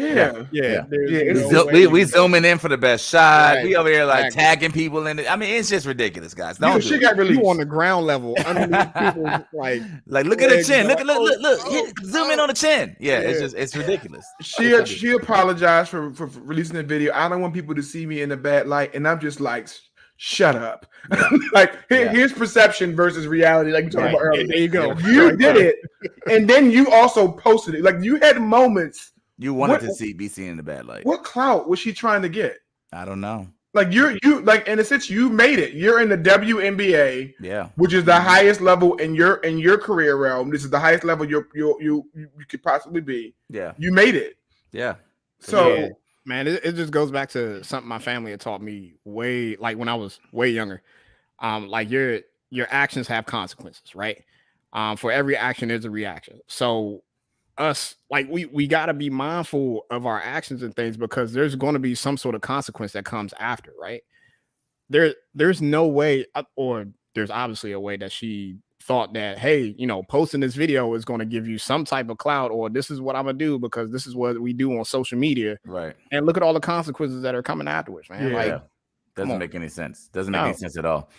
zooming in for the best shot. Right. We over here like tagging people in it. I mean, it's just ridiculous, guys. She got released. You on the ground level underneath people like look at the chin. Look. Zoom in on the chin. Yeah, it's ridiculous. She apologized for releasing the video. I don't want people to see me in a bad light, and I'm just like, shut up. Here's perception versus reality, like we talked about earlier. There you go. You did it, and then you also posted it. Like you had moments you wanted to be seen in the bad light. What clout was she trying to get? I don't know. Like you like in a sense you made it. You're in the WNBA, which is the highest level in your career realm. This is the highest level you could possibly be. Yeah, you made it. Yeah. So. Yeah. Man, it just goes back to something my family had taught me when I was way younger. Like your actions have consequences, right? For every action, there's a reaction. So us, like we got to be mindful of our actions and things because there's going to be some sort of consequence that comes after, right? There's no way, or there's obviously a way that she thought that, hey, posting this video is going to give you some type of clout, or this is what I'm gonna do because this is what we do on social media, right? And look at all the consequences that are coming afterwards, man. Doesn't make any sense. Doesn't make any sense at all.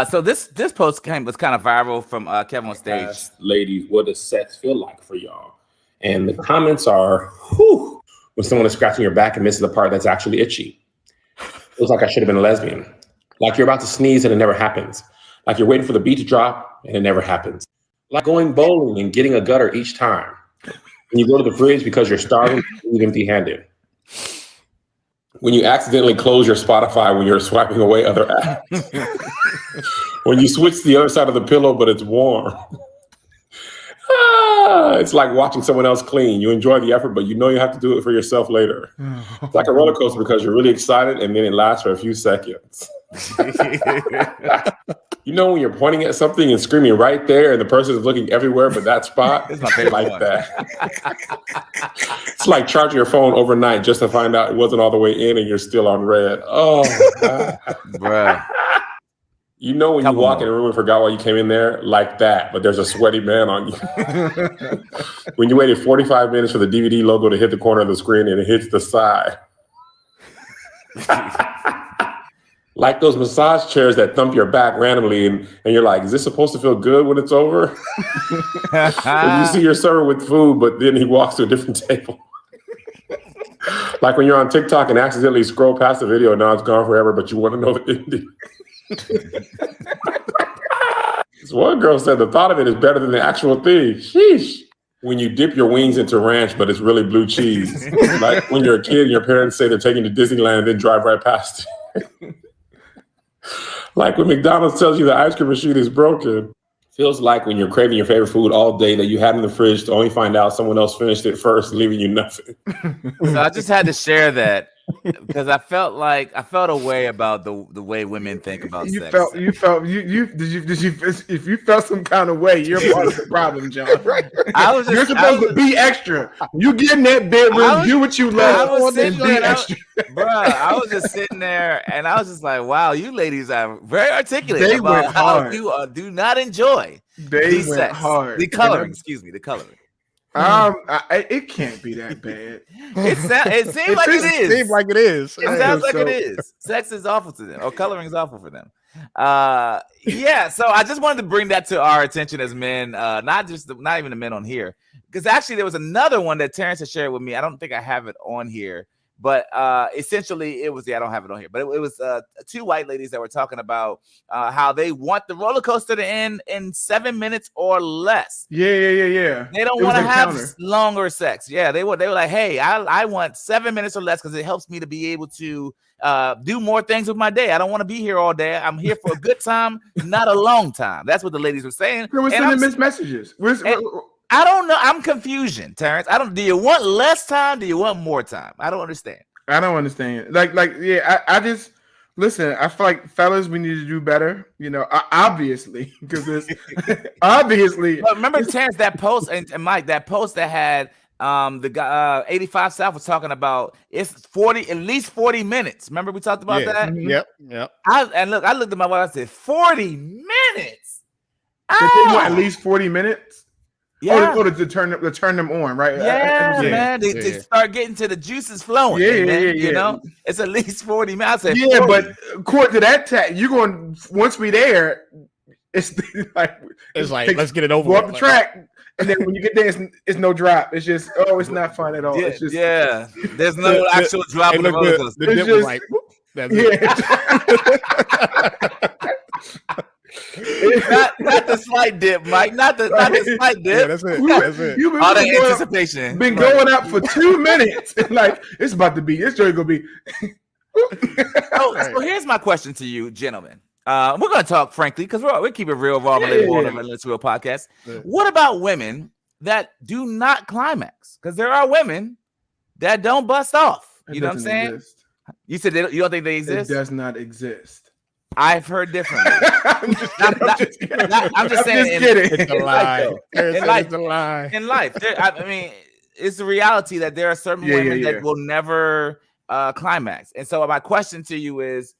So this post was kind of viral from Kevin on stage. Ladies, what does sex feel like for y'all? And the comments are, whew, when someone is scratching your back and misses the part that's actually itchy. Feels like I should have been a lesbian. Like you're about to sneeze and it never happens. Like you're waiting for the beat to drop and it never happens. Like going bowling and getting a gutter each time. When you go to the fridge because you're starving, you leave empty-handed. When you accidentally close your Spotify when you're swiping away other apps. When you switch to the other side of the pillow, but it's warm. It's like watching someone else clean. You enjoy the effort, but you know you have to do it for yourself later. It's like a roller coaster because you're really excited and then it lasts for a few seconds. You know when you're pointing at something and screaming right there and the person is looking everywhere but that spot? It's my favorite like one. That. It's like charging your phone overnight just to find out it wasn't all the way in and you're still on red. Oh, God. Bruh. You know when you walk in a room and forgot why you came in there? Like that, but there's a sweaty man on you. When you waited 45 minutes for the DVD logo to hit the corner of the screen and it hits the side. Like those massage chairs that thump your back randomly, and you're like, is this supposed to feel good when it's over? And you see your server with food, but then he walks to a different table. Like when you're on TikTok and accidentally scroll past the video, now it's gone forever, but you want to know the ending. This one girl said the thought of it is better than the actual thing. Sheesh. When you dip your wings into ranch, but it's really blue cheese. Like when you're a kid and your parents say they're taking you to Disneyland, then drive right past it. Like when McDonald's tells you the ice cream machine is broken. Feels like when you're craving your favorite food all day that you had in the fridge to only find out someone else finished it first, leaving you nothing. So I just had to share that because I felt a way about the way women think about sex. If you felt some kind of way, you're part of the problem, John. You're supposed to be extra. You get in that bedroom, do what you love, and be extra. Bro, I was just sitting there and I was just like, wow, you ladies are very articulate They about went how hard. you do not enjoy They went hard. The coloring, the coloring. It can't be that bad. It seems like it is. Seems like it is. It sounds like it is. Sex is awful to them, or coloring is awful for them. Yeah. So I just wanted to bring that to our attention as men, not even the men on here, because actually there was another one that Terrence had shared with me. I don't think I have it on here, but essentially it was. I don't have it on here, but it was two white ladies that were talking about how they want the roller coaster to end in 7 minutes or less. Yeah. They don't want to have longer sex. Yeah, they were like, hey, I want 7 minutes or less because it helps me to be able to do more things with my day. I don't want to be here all day. I'm here for a good time, not a long time. That's what the ladies were saying. We're sending mixed messages. I don't know. I'm confusion, Terrence. Do you want less time? Do you want more time? I don't understand. I don't understand. I just listen. I feel like fellas, we need to do better. Obviously, because it's obviously. But remember, Terrence, that post and Mike, that post that had the guy 85 South was talking about it's at least 40 minutes. Remember we talked about that? Mm-hmm. Yep. I looked at my wife. I said 40 minutes. They want at least 40 minutes. Yeah. To turn them on, right? Yeah, man. They start getting to the juices flowing. Yeah. You know, it's at least 40 minutes. I said 40. But according to that you're going once we there. It's like let's get it over. Go up the track, and then when you get there, it's no drop. It's just it's not fun at all. Yeah, it's just there's no actual drop on the roller coaster. The dip was like, that's not the slight dip, Mike. Not the slight dip. Yeah, that's it. All the anticipation. Been going up for 2 minutes. It's about to be. This joint gonna be. So here's my question to you, gentlemen. We're gonna talk frankly because we keep it real, raw, relatable on the Let's Real podcast. Yeah. What about women that do not climax? Because there are women that don't bust off. You know what I'm saying? Exist. You said you don't think they exist? It does not exist. I've heard differently. I'm just saying. It's a lie. It's a lie. In life, I mean, it's the reality that there are certain women that will never climax. And so my question to you is,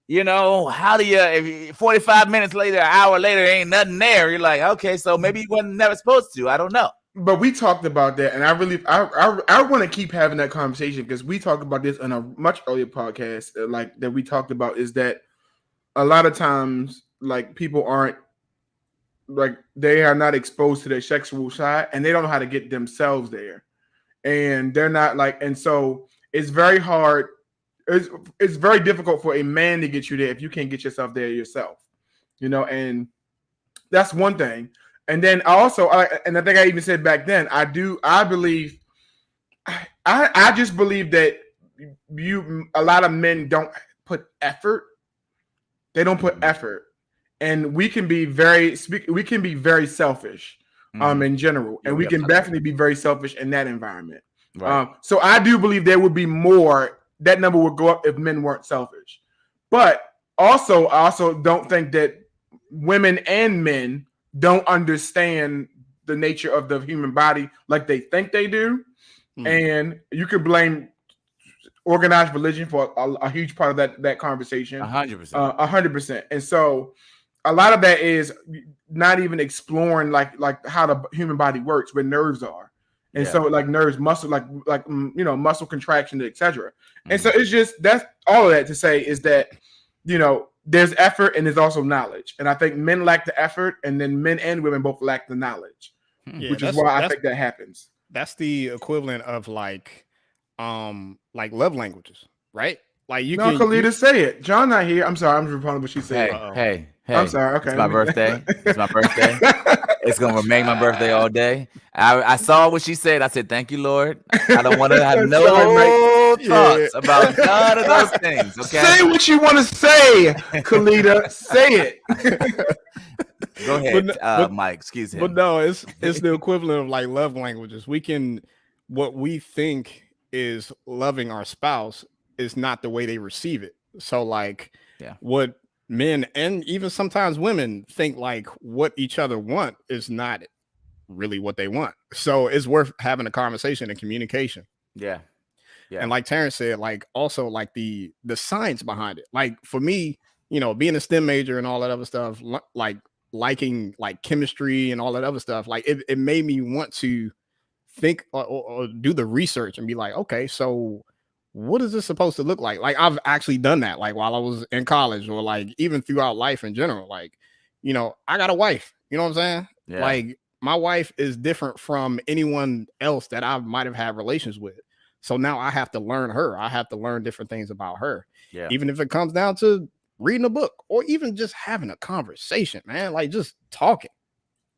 how do if 45 minutes later, an hour later, ain't nothing there? You're like, okay, so maybe you wasn't never supposed to. I don't know. But we talked about that, and I want to keep having that conversation because we talked about this in a much earlier podcast, that we talked about is that a lot of times, people aren't they are not exposed to their sexual side, and they don't know how to get themselves there, and they're not and so it's very hard. It's very difficult for a man to get you there if you can't get yourself there yourself, and that's one thing. And then and I think I even said back then, I just believe that a lot of men don't put effort. They don't put effort, and we can be very selfish, in general, and we can definitely be very selfish in that environment. Right. So I do believe there would be more. That number would go up if men weren't selfish, but I also don't think that women and men don't understand the nature of the human body like they think they do, and you could blame organized religion for a huge part of that conversation. 100%. 100%. And so a lot of that is not even exploring like how the human body works, where nerves are. And so nerves, muscle, muscle contraction, etc. And so it's just, that's all of that to say is that there's effort and there's also knowledge. And I think men lack the effort, and then men and women both lack the knowledge, which is why I think that happens. That's the equivalent of like love languages, right? Like you can. Khalida, say it. John not here. I'm sorry. I'm just repeating what she said. Hey. I'm sorry. Okay. It's my birthday. It's my birthday. It's gonna remain my birthday all day. I saw what she said. I said, "Thank you, Lord." I don't want to have no thoughts about none of those things. Okay. Say what you want to say, Khalida. Say it. Go ahead, Mike. Excuse him. But no, it's the equivalent of like love languages. What we think is loving our spouse is not the way they receive it. So like, what men and even sometimes women think like what each other want is not really what they want. So it's worth having a conversation and communication. Yeah. And like Terrence said, like also like the science behind it. Like for me, being a STEM major and all that other stuff, like liking like chemistry and all that other stuff, like it made me want to think or do the research and be like, okay, so what is this supposed to look like? Like I've actually done that, like while I was in college or like even throughout life in general. Like, I got a wife, you know what I'm saying? Yeah. Like my wife is different from anyone else that I might have had relations with. So now I have to learn her. I have to learn different things about her. Yeah. Even if it comes down to reading a book or even just having a conversation, man, like just talking.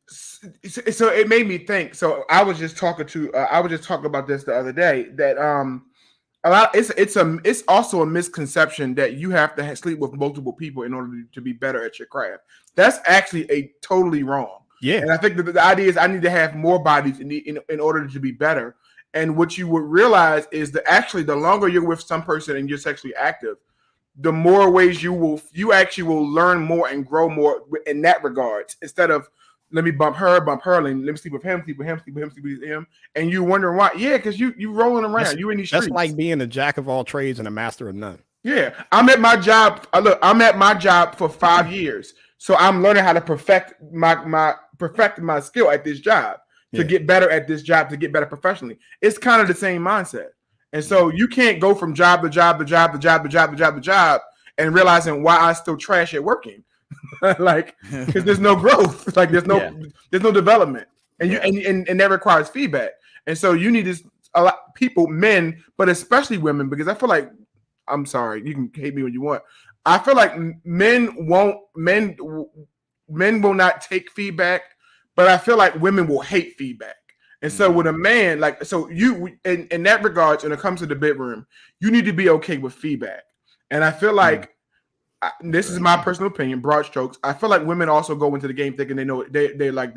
So it made me think. So I was just talking about this the other day that it's also a misconception that you have to sleep with multiple people in order to be better at your craft. That's actually totally wrong. Yeah. And I think that the idea is I need to have more bodies in order to be better. And what you would realize is that actually the longer you're with some person and you're sexually active, the more ways you actually will learn more and grow more in that regard, instead of let me bump her, let me sleep with him, sleep with him. And you wondering why? Yeah, because you rolling around. You in these streets. That's like being a jack of all trades and a master of none. Yeah. I'm at my job. I'm at my job for 5 years. So I'm learning how to perfect my skill at this job to get better at this job, to get better professionally. It's kind of the same mindset. And so you can't go from job to job and realizing why I still trash at working. Like, because there's no growth, like there's no development, and and that requires feedback. And so you need a lot people, men, but especially women, because I feel like, I'm sorry, you can hate me when you want. I feel like men will not take feedback, but I feel like women will hate feedback. And so with a man, like, so you in that regards, when it comes to the bedroom, you need to be okay with feedback. And I feel like this is my personal opinion, broad strokes. I feel like women also go into the game thinking they know they like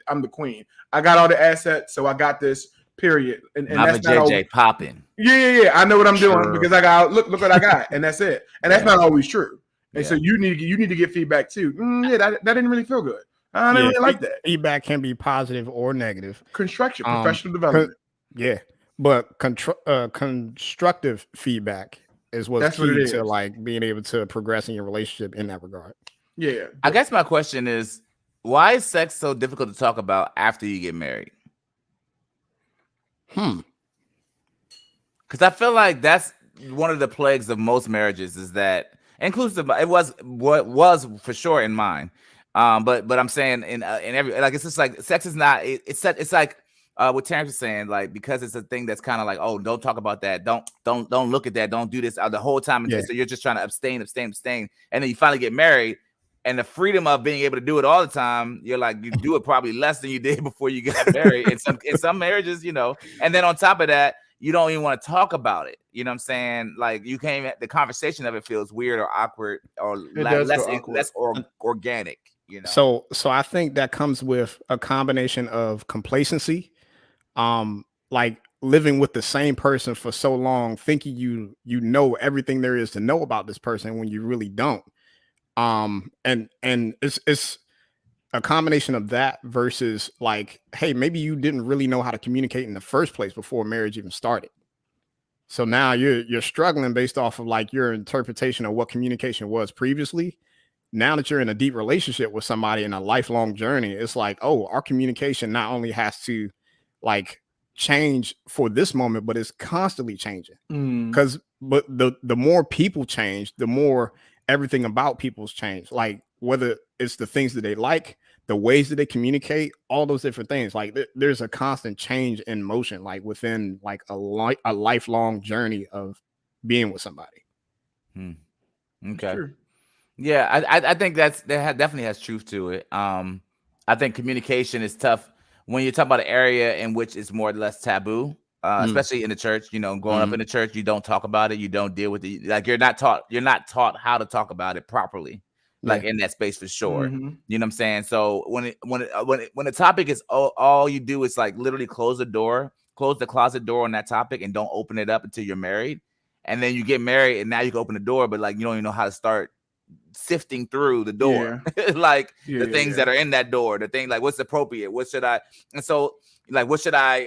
I'm the queen. I got all the assets, so I got this. Period. And I'm that's a JJ popping. Yeah. I know what I'm doing because I got look what I got, and that's it. And that's not always true. And so you need to get feedback too. That didn't really feel good. I didn't really like that. Feedback can be positive or negative. Construction, professional development. But constructive feedback is what's key to like being able to progress in your relationship in that regard. Yeah. I guess my question is, why is sex so difficult to talk about after you get married? Because I feel like that's one of the plagues of most marriages, is that inclusive. It was for sure in mine. But I'm saying in every, like, it's just like sex is not. It's like what Terrence was saying, like, because it's a thing that's kind of like, oh, don't talk about that, don't look at that, don't do this the whole time. And so you're just trying to abstain, and then you finally get married, and the freedom of being able to do it all the time, you're like, you do it probably less than you did before you got married. in some marriages, and then on top of that, you don't even want to talk about it. You know what I'm saying? Like, you can't. The conversation of it feels weird or awkward or less organic. So I think that comes with a combination of complacency, like living with the same person for so long, thinking you know everything there is to know about this person when you really don't. And it's a combination of that versus like, hey, maybe you didn't really know how to communicate in the first place before marriage even started. So now you're struggling based off of like your interpretation of what communication was previously. Now that you're in a deep relationship with somebody in a lifelong journey, it's like, oh, our communication not only has to like change for this moment, but it's constantly changing. But the more people change, the more everything about people's changed. Like whether it's the things that they like, the ways that they communicate, all those different things. Like there's a constant change in motion, like within like a lifelong journey of being with somebody. Okay. Sure. Yeah, I think definitely has truth to it. I think communication is tough when you talk about an area in which it's more or less taboo, especially in the church. You know, growing up in the church, you don't talk about it, you don't deal with it. Like you're not taught how to talk about it properly, like in that space for sure. You know what I'm saying? So when the topic is all you do is like literally close the closet door on that topic and don't open it up until you're married, and then you get married and now you can open the door, but like you don't even know how to start sifting through the door, like the things that are in that door, the thing like what's appropriate, what should I, and so like what should I,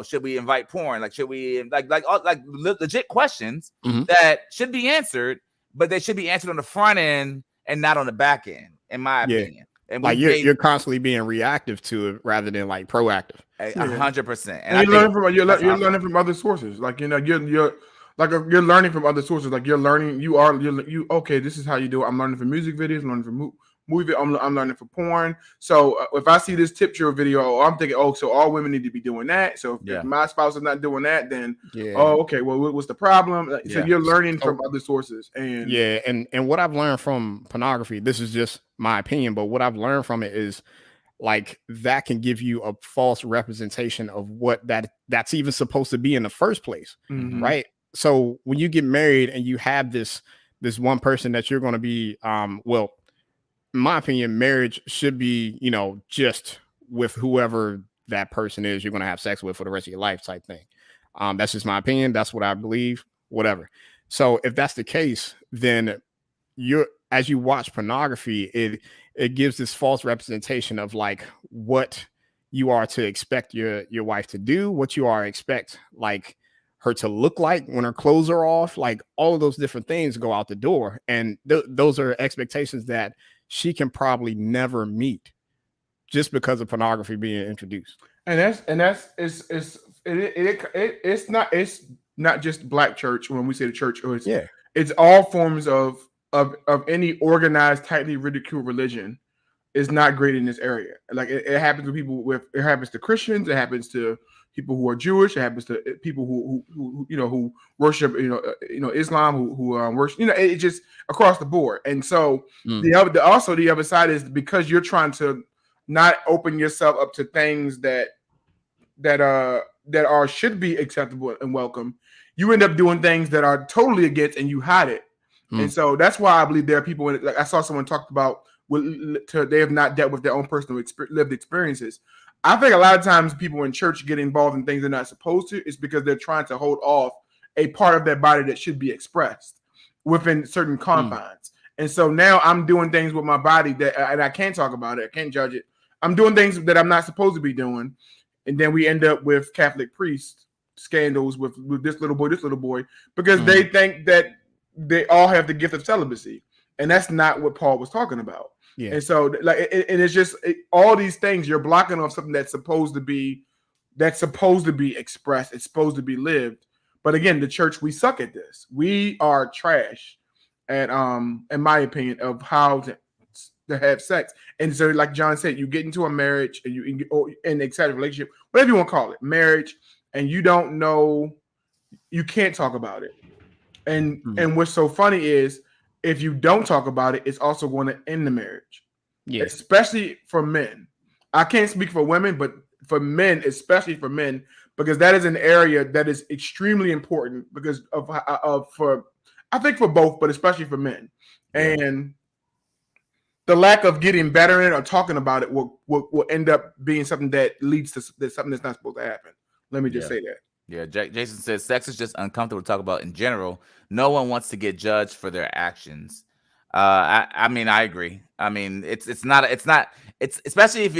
should we invite porn, like should we like legit questions that should be answered, but they should be answered on the front end and not on the back end, in my opinion. And like you're constantly being reactive to it rather than like proactive. 100%. And you're learning from other sources, like you're learning from other sources. Like you're learning, okay, this is how you do it. I'm learning from music videos, I'm learning from movie, I'm learning from porn. So if I see this tip drill video, I'm thinking, so all women need to be doing that. So if my spouse is not doing that, then okay, well, what's the problem? So you're learning from other sources. And and what I've learned from pornography, this is just my opinion, but what I've learned from it is like that can give you a false representation of what that's even supposed to be in the first place, right? So when you get married and you have this one person that you're going to be, well, in my opinion, marriage should be, just with whoever that person is you're going to have sex with for the rest of your life type thing. That's just my opinion. That's what I believe, whatever. So if that's the case, then as you watch pornography, it gives this false representation of like what you are to expect your wife to do, what you are expect like her to look like when her clothes are off, like all of those different things go out the door. And those are expectations that she can probably never meet just because of pornography being introduced. It's not just Black church. When we say the church, it's all forms of any organized, tightly ridiculed religion is not great in this area. Like it happens to people it happens to Christians, it happens to people who are Jewish, it happens to people who worship Islam, who worship, it just across the board. And so the other side is because you're trying to not open yourself up to things that should be acceptable and welcome, you end up doing things that are totally against and you hide it. And so that's why I believe there are people like I saw someone talk about they have not dealt with their own personal lived experiences. I think a lot of times people in church get involved in things they're not supposed to. It's because they're trying to hold off a part of their body that should be expressed within certain confines. And so now I'm doing things with my body and I can't talk about it. I can't judge it. I'm doing things that I'm not supposed to be doing. And then we end up with Catholic priests scandals with this little boy, because they think that they all have the gift of celibacy. And that's not what Paul was talking about. Yeah. And so it's just all these things you're blocking off something that's supposed to be expressed. It's supposed to be lived. But again, the church, we suck at this. We are trash at, in my opinion, of how to have sex. And so, like John said, you get into a marriage and you excited relationship, whatever you want to call it, marriage, and you don't know, you can't talk about it. And what's so funny is, if you don't talk about it, it's also going to end the marriage. Yeah. Especially for men. I can't speak for women, but for men, especially for men, because that is an area that is extremely important because I think for both, but especially for men. Yeah. And the lack of getting better in it or talking about it will end up being something that leads to something that's not supposed to happen. Let me just say that. Yeah, Jason says sex is just uncomfortable to talk about in general. No one wants to get judged for their actions. I mean, I agree. I mean, it's especially if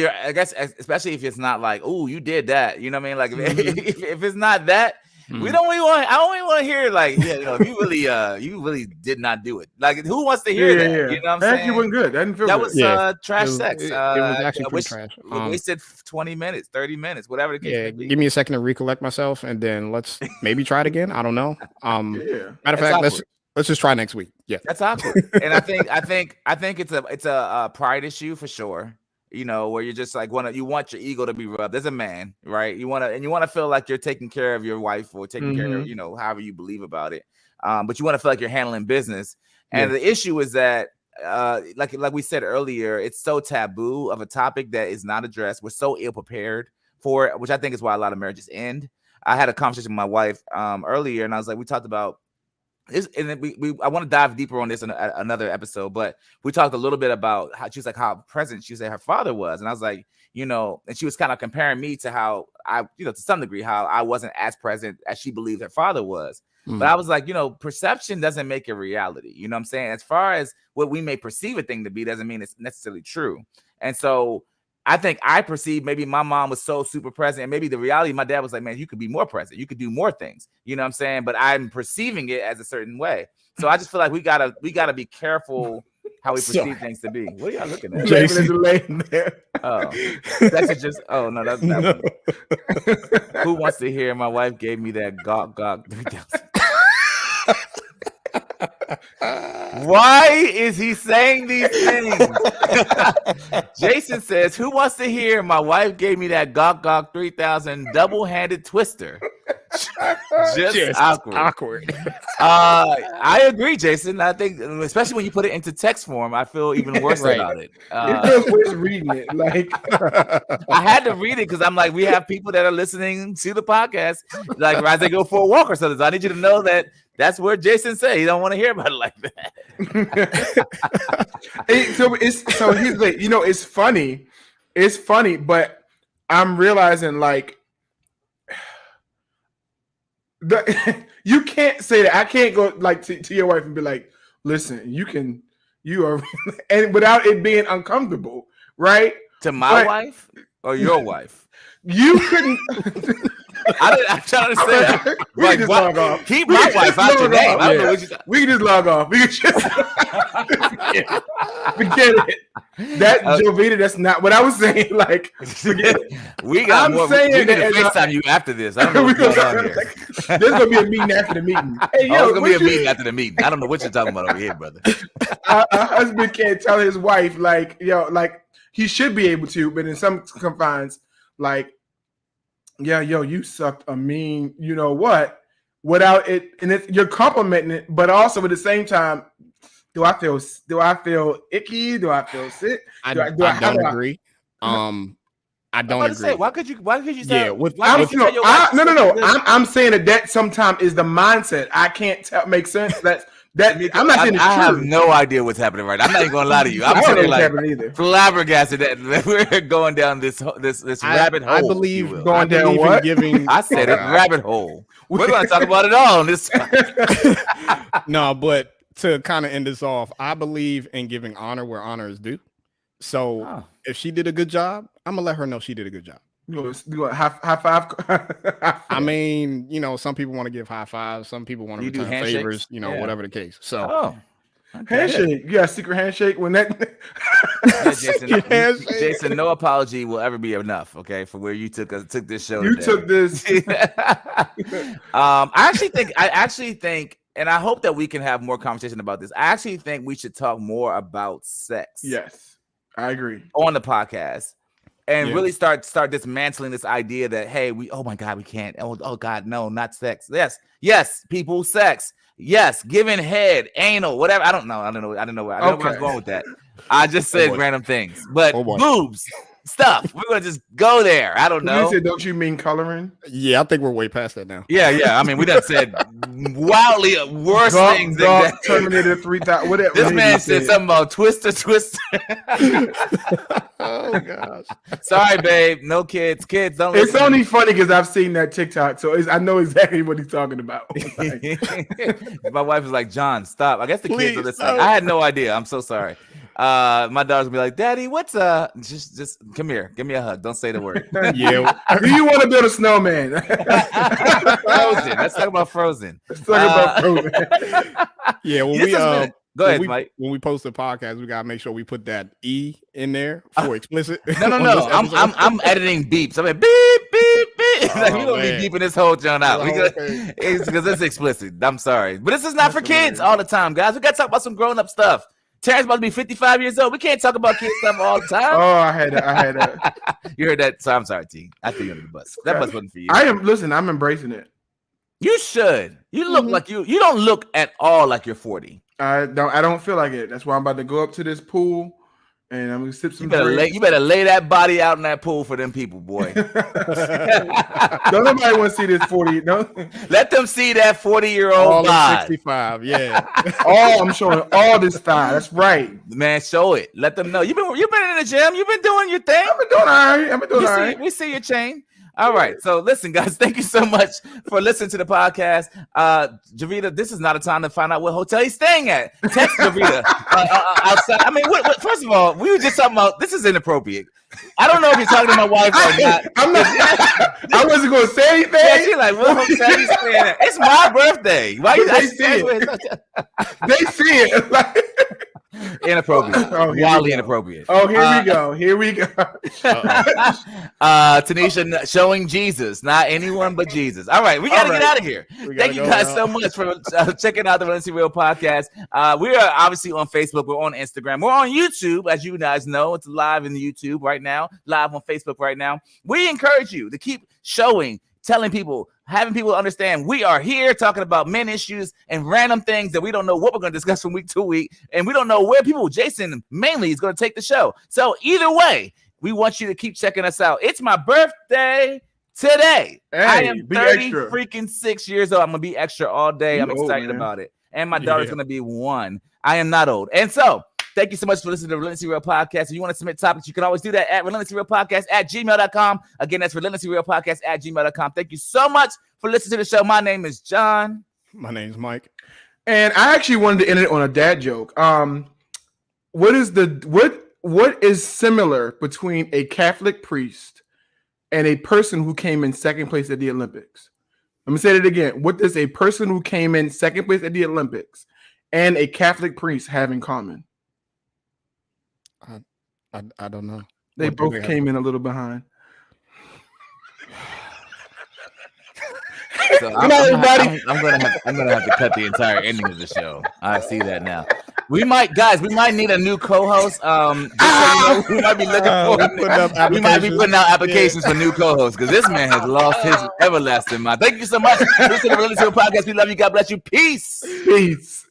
it's not like, oh, you did that. You know what I mean? Like if it's not that, I don't even want to hear like, you really did not do it. Like, who wants to hear that? Yeah. You know what I'm saying? Actually wasn't good. That didn't feel that good. Was trash sex. It was actually pretty trash. Wasted 20 minutes, 30 minutes, whatever the case may be. Give me a second to recollect myself, and then let's maybe try it again. I don't know. Matter of fact, Let's just try next week. Yeah, that's awkward. And I think it's a pride issue for sure. You know, where you're just like you want your ego to be rubbed as a man, right? You want to feel like you're taking care of your wife or taking care of, you know, however you believe about it. But you want to feel like you're handling business. And the issue is that, like we said earlier, it's so taboo of a topic that is not addressed. We're so ill prepared for it, which I think is why a lot of marriages end. I had a conversation with my wife earlier, and I was like, we talked about this, and then I want to dive deeper on this in another episode, but we talked a little bit about how she was like how present she said her father was, and I was like, you know, and she was kind of comparing me to how I, you know, to some degree, how I wasn't as present as she believed her father was. But I was like, you know, perception doesn't make it reality. You know what I'm saying? As far as what we may perceive a thing to be doesn't mean it's necessarily true. And so I think I perceived maybe my mom was so super present, and maybe the reality, my dad was like, man, you could be more present. You could do more things. You know what I'm saying? But I'm perceiving it as a certain way. So I just feel like we gotta be careful how we perceive things to be. What are y'all looking at? Jason laying there. Oh, that's just. Oh no, that's not. No. Who wants to hear? My wife gave me that gawk 3000. Why is he saying these things? Jason says, "Who wants to hear? My wife gave me that gawk 3000 double-handed twister." Just awkward. I agree, Jason. I think, especially when you put it into text form, I feel even worse about it. It feels worse reading it. Like I had to read it because I'm like, we have people that are listening to the podcast, like as they go for a walk or something. So I need you to know that that's where Jason said he don't want to hear about it like that. So he's like, you know, it's funny, but I'm realizing like. You can't say that. I can't go like to your wife and be like, listen, you are, and without it being uncomfortable, right? To my wife or your wife? You couldn't. I'm trying to say, we can just log off. Keep my wife out your name. I don't know what you. We can just log off. We can just forget it. That Jovita, that's not what I was saying. Like, forget it. We got more. We need to FaceTime you after this. I don't know what's going on here. There's gonna be a meeting after the meeting. Hey, there's gonna be a meeting after the meeting. I don't know what you're talking about over here, brother. A husband can't tell his wife like, like he should be able to, but in some confines, like, yeah, you sucked a mean, you know what? Without it, and you're complimenting it, but also at the same time, do I feel icky? Do I feel sick? I don't agree. I don't agree. Say, why could you say? Yeah, no. I'm saying that sometimes is the mindset. I can't make sense. That I'm not saying it's true. I have no idea what's happening right now. I'm not even gonna lie to you. I'm saying like flabbergasted that we're going down this rabbit hole. I believe going down what? I said it, rabbit hole. We're gonna talk about it all on this. No, but to kind of end this off, I believe in giving honor where honor is due. So if she did a good job, I'm gonna let her know she did a good job. Do a high five. I mean, you know, some people want to give high fives, some people want to return favors, you know, whatever the case. So handshake. You got a secret handshake when that Jason, no apology will ever be enough, okay, for where you took this show. You took this. I actually think, and I hope that we can have more conversation about this. I actually think we should talk more about sex. Yes, I agree. On the podcast. And really start dismantling this idea that, hey, oh my God, we can't. Oh God, no, not sex. Yes, people, sex. Yes, giving head, anal, whatever. I don't know. I don't know where I was going with that. I just said random things, but boobs, stuff. We're gonna just go there. I don't know. You said, don't you mean coloring? Yeah, I think we're way past that now. Yeah. I mean, we done said wildly worse things than that. Terminator 3000. Whatever. This man said something about twister. Oh gosh. Sorry, babe. No kids. Kids don't. It's only funny because I've seen that TikTok, so I know exactly what he's talking about. My wife is like, John, stop. I guess the kids are listening. I had no idea. I'm so sorry. My daughter's gonna be like, Daddy, what's just come here, give me a hug. Don't say the word. Yeah. Do you want to build a snowman? Frozen. Let's talk about Frozen. Yeah, when go ahead, Mike. When we post the podcast, we gotta make sure we put that E in there for explicit. No. I'm editing beeps. I'm like beep, beep, beep. Like, we don't man. be deeping this whole John out. Oh, Because it's explicit. I'm sorry. But this is not for kids all the time, guys. We got to talk about some grown-up stuff. Terrence about to be 55 years old. We can't talk about kids stuff all the time. Oh, I had that. You heard that? So I'm sorry, T. I threw you under the bus. That bus wasn't for you. I'm embracing it. You should. You look like you don't look at all like you're 40. I don't feel like it. That's why I'm about to go up to this pool and I'm gonna sip some. You better lay that body out in that pool for them people, boy. Don't nobody want to see this 40. No, let them see that 40-year-old all bod. 65. Yeah. I'm showing all this thigh. That's right, man. Show it. Let them know you've been in the gym. You've been doing your thing. I've been doing all right. We see your chain. All right. So listen, guys, thank you so much for listening to the podcast. Javita, this is not a time to find out what hotel he's staying at. Text Javita outside. I mean, first of all, we were just talking about this is inappropriate. I don't know if you're talking to my wife or not. I'm not. I wasn't going to say anything. Yeah, she's like, what hotel you staying at? It's my birthday. Why you they see it? They see it. Like, inappropriate. Wildly inappropriate. Oh, here we go. Tanisha showing Jesus, not anyone but Jesus. All right, we got to get out of here. Thank you guys so much for checking out the Relentlessly Real podcast. We are obviously on Facebook. We're on Instagram. We're on YouTube, as you guys know. It's live in the YouTube right now, live on Facebook right now. We encourage you to keep showing, telling people, having people understand we are here talking about men issues and random things that we don't know what we're going to discuss from week to week. And we don't know where Jason mainly is going to take the show. So either way, we want you to keep checking us out. It's my birthday today. Hey, I am 30 extra. freaking 6 years old. I'm going to be extra all day. I'm excited about it. And my daughter's going to be 1. I am not old. And so thank you so much for listening to the Relentlessly Real Podcast. If you want to submit topics, you can always do that at relentlesslyrealpodcast@gmail.com. Again, that's relentlesslyrealpodcast@gmail.com. Thank you so much for listening to the show. My name is John. My name's Mike. And I actually wanted to end it on a dad joke. What is similar between a Catholic priest and a person who came in second place at the Olympics? Let me say it again. What does a person who came in second place at the Olympics and a Catholic priest have in common? I don't know. They both came in a little behind. So I'm gonna have to cut the entire ending of the show. I see that now. We might need a new co-host. We might be looking for. We might be putting out applications for new co-hosts because this man has lost his everlasting mind. Thank you so much. Listen to the Relentlessly Real Podcast. We love you. God bless you. Peace.